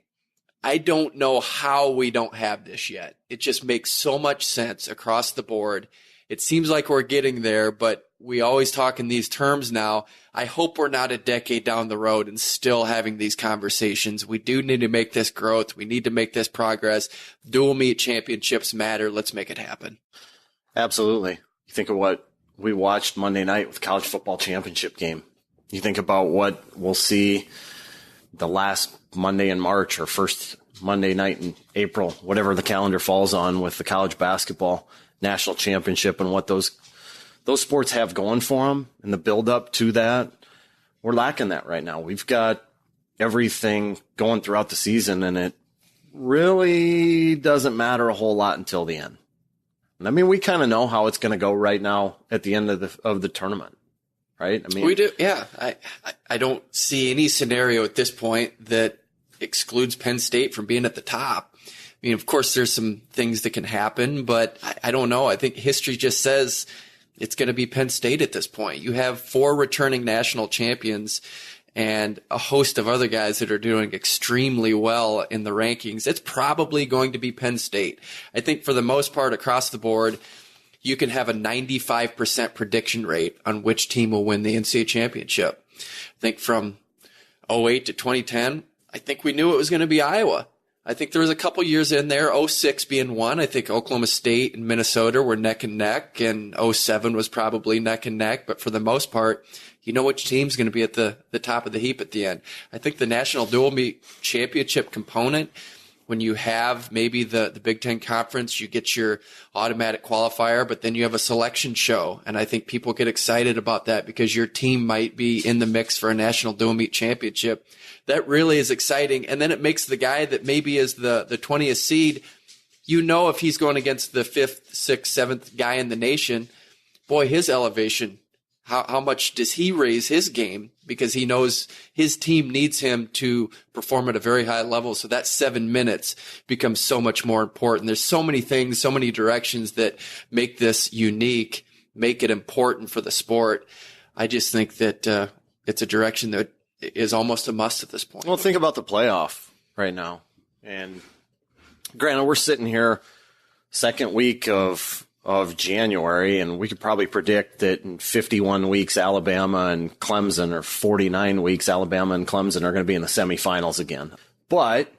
I don't know how we don't have this yet. It just makes so much sense across the board. It seems like we're getting there, but we always talk in these terms now. I hope we're not a decade down the road and still having these conversations. We do need to make this growth. We need to make this progress. Dual meet championships matter. Let's make it happen. Absolutely. You think of what we watched Monday night with the college football championship game. You think about what we'll see the last Monday in March or first Monday night in April, whatever the calendar falls on, with the college basketball national championship and what those sports have going for them and the build up to that. We're lacking that right now. We've got everything going throughout the season, and it really doesn't matter a whole lot until the end. I mean, we kind of know how it's going to go right now at the end of the tournament, right? I mean, we do. Yeah. I don't see any scenario at this point that excludes Penn State from being at the top. I mean, of course, there's some things that can happen, but I don't know. I think history just says it's going to be Penn State at this point. You have 4 returning national champions and a host of other guys that are doing extremely well in the rankings. It's probably going to be Penn State. I think for the most part across the board, you can have a 95% prediction rate on which team will win the NCAA championship. I think from 2008 to 2010, I think we knew it was going to be Iowa. I think there was a couple years in there, 2006 being one. I think Oklahoma State and Minnesota were neck and neck, and 2007 was probably neck and neck. But for the most part, you know which team's going to be at the top of the heap at the end. I think the National Dual Meet Championship component, when you have maybe the Big Ten Conference, you get your automatic qualifier, but then you have a selection show. And I think people get excited about that because your team might be in the mix for a National Dual Meet Championship. That really is exciting. And then it makes the guy that maybe is the 20th seed, you know, if he's going against the 5th, 6th, 7th guy in the nation, boy, his elevation, how much does he raise his game? Because he knows his team needs him to perform at a very high level. So that 7 minutes becomes so much more important. There's so many things, so many directions that make this unique, make it important for the sport. I just think that it's a direction that is almost a must at this point. Well, think about the playoff right now. And granted, we're sitting here second week of January, and we could probably predict that in 51 weeks, Alabama and Clemson, or 49 weeks, Alabama and Clemson are going to be in the semifinals again. But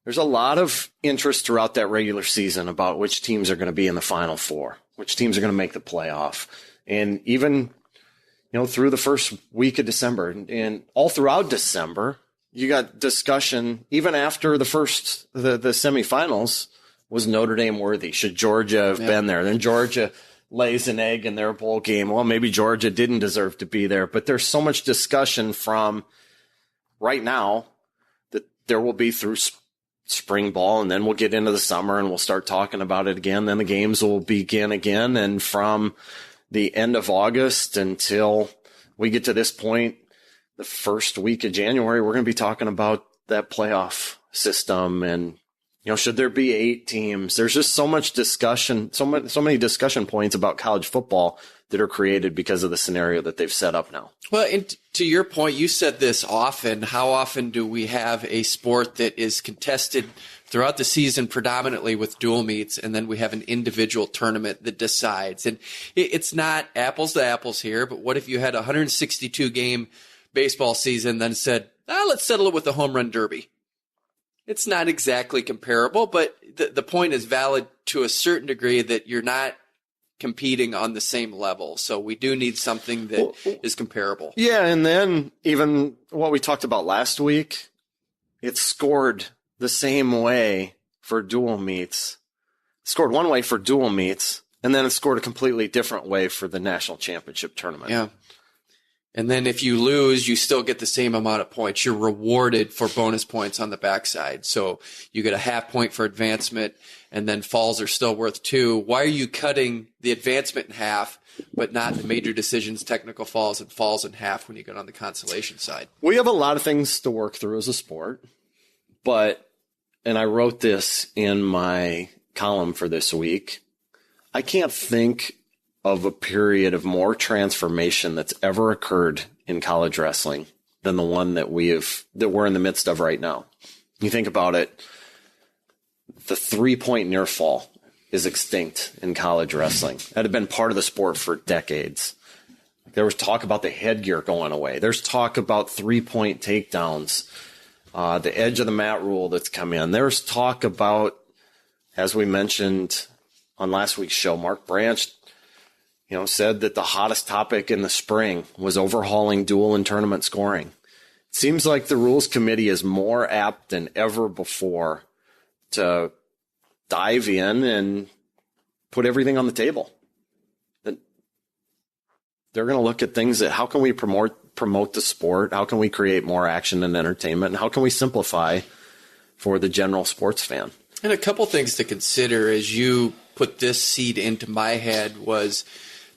there's a lot of interest throughout that regular season about which teams are going to be in the Final Four, which teams are going to make the playoff. And even, you know, through the first week of December and all throughout December, you got discussion even after the semifinals. Was Notre Dame worthy? Should Georgia have been there? Then Georgia lays an egg in their bowl game. Well, maybe Georgia didn't deserve to be there, but there's so much discussion from right now that there will be through spring ball, and then we'll get into the summer and we'll start talking about it again. Then the games will begin again. And from the end of August until we get to this point, the first week of January, we're going to be talking about that playoff system and, you know, should there be 8 teams? There's just so much discussion, so many discussion points about college football that are created because of the scenario that they've set up now. Well, and to your point, you said this often. How often do we have a sport that is contested throughout the season predominantly with dual meets, and then we have an individual tournament that decides? And it's not apples to apples here, but what if you had a 162-game baseball season, then said, let's settle it with the home run derby? It's not exactly comparable, but the point is valid to a certain degree that you're not competing on the same level. So we do need something that is comparable. Yeah, and then even what we talked about last week, it's scored the same way for dual meets. It scored one way for dual meets, and then it scored a completely different way for the national championship tournament. Yeah. And then if you lose, you still get the same amount of points. You're rewarded for bonus points on the backside. So you get a half point for advancement, and then falls are still worth 2. Why are you cutting the advancement in half, but not the major decisions, technical falls, and falls in half when you get on the consolation side? We have a lot of things to work through as a sport, and I wrote this in my column for this week, I can't think of a period of more transformation that's ever occurred in college wrestling than the one that we're in the midst of right now. You think about it, the 3-point near fall is extinct in college wrestling. That had been part of the sport for decades. There was talk about the headgear going away. There's talk about 3-point takedowns, the edge of the mat rule that's come in. There's talk about, as we mentioned on last week's show, Mark Branch said that the hottest topic in the spring was overhauling dual and tournament scoring. It seems like the Rules Committee is more apt than ever before to dive in and put everything on the table. They're going to look at things that how can we promote the sport? How can we create more action and entertainment? And how can we simplify for the general sports fan? And a couple things to consider as you put this seed into my head was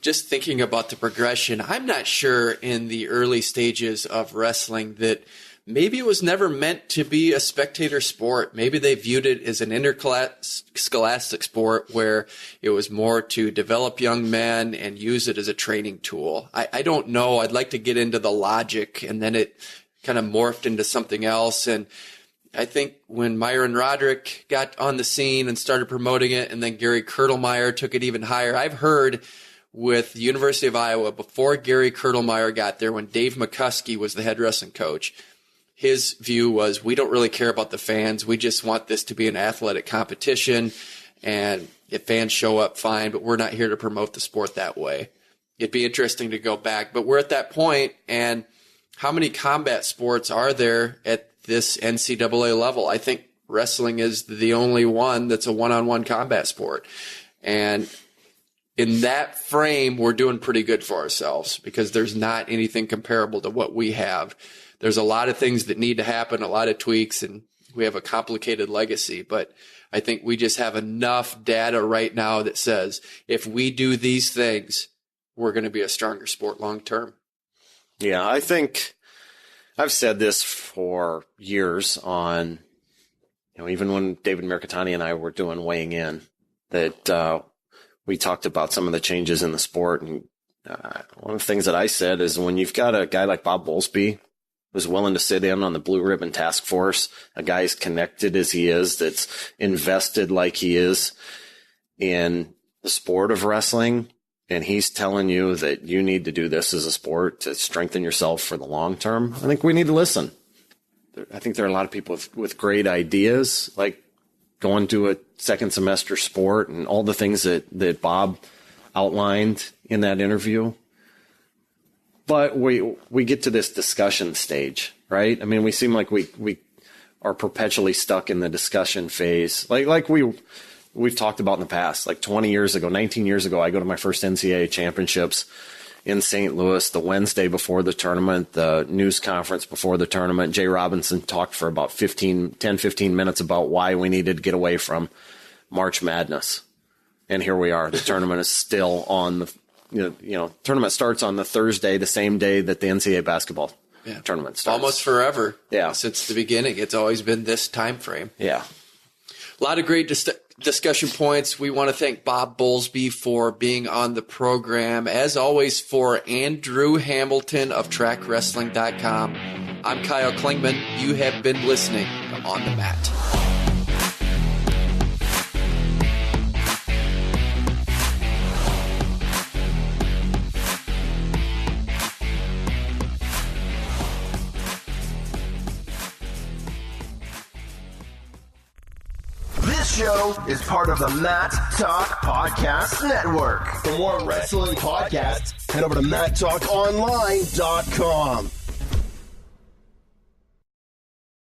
just thinking about the progression. I'm not sure in the early stages of wrestling that maybe it was never meant to be a spectator sport. Maybe they viewed it as an interscholastic sport where it was more to develop young men and use it as a training tool. I don't know. I'd like to get into the logic, and then it kind of morphed into something else. And I think when Myron Roderick got on the scene and started promoting it, and then Gary Kurtelmeyer took it even higher, I've heard with the University of Iowa, before Gary Kurtelmeyer got there, when Dave McCuskey was the head wrestling coach, his view was, we don't really care about the fans. We just want this to be an athletic competition. And if fans show up, fine, but we're not here to promote the sport that way. It'd be interesting to go back. But we're at that point, and how many combat sports are there at this NCAA level? I think wrestling is the only one that's a one-on-one combat sport. And in that frame, we're doing pretty good for ourselves because there's not anything comparable to what we have. There's a lot of things that need to happen, a lot of tweaks, and we have a complicated legacy. But I think we just have enough data right now that says if we do these things, we're going to be a stronger sport long term. Yeah, I think I've said this for years on, even when David Mercatani and I were doing Weighing In, that we talked about some of the changes in the sport. And one of the things that I said is when you've got a guy like Bob Bowlsby who's willing to sit in on the Blue Ribbon Task Force, a guy as connected as he is, that's invested like he is in the sport of wrestling, and he's telling you that you need to do this as a sport to strengthen yourself for the long term, I think we need to listen. I think there are a lot of people with great ideas, like going to a second semester sport and all the things that Bob outlined in that interview. But we get to this discussion stage, right? I mean, we seem like we are perpetually stuck in the discussion phase. Like we've talked about in the past, like 20 years ago, 19 years ago, I go to my first NCAA championships in St. Louis the Wednesday before the tournament, the news conference before the tournament. Jay Robinson talked for about 15 minutes about why we needed to get away from March Madness. And here we are. The tournament is still on the tournament starts on the Thursday, the same day that the NCAA basketball tournament starts. Almost forever. Yeah. Since the beginning. It's always been this time frame. Yeah. A lot of great discussion points. We want to thank Bob Bowlsby for being on the program. As always, for Andrew Hamilton of Trackwrestling.com, I'm Kyle Klingman. You have been listening to On the Mat. Show is part of the Mat Talk Podcast Network. For more wrestling podcasts, head over to MatTalkOnline.com.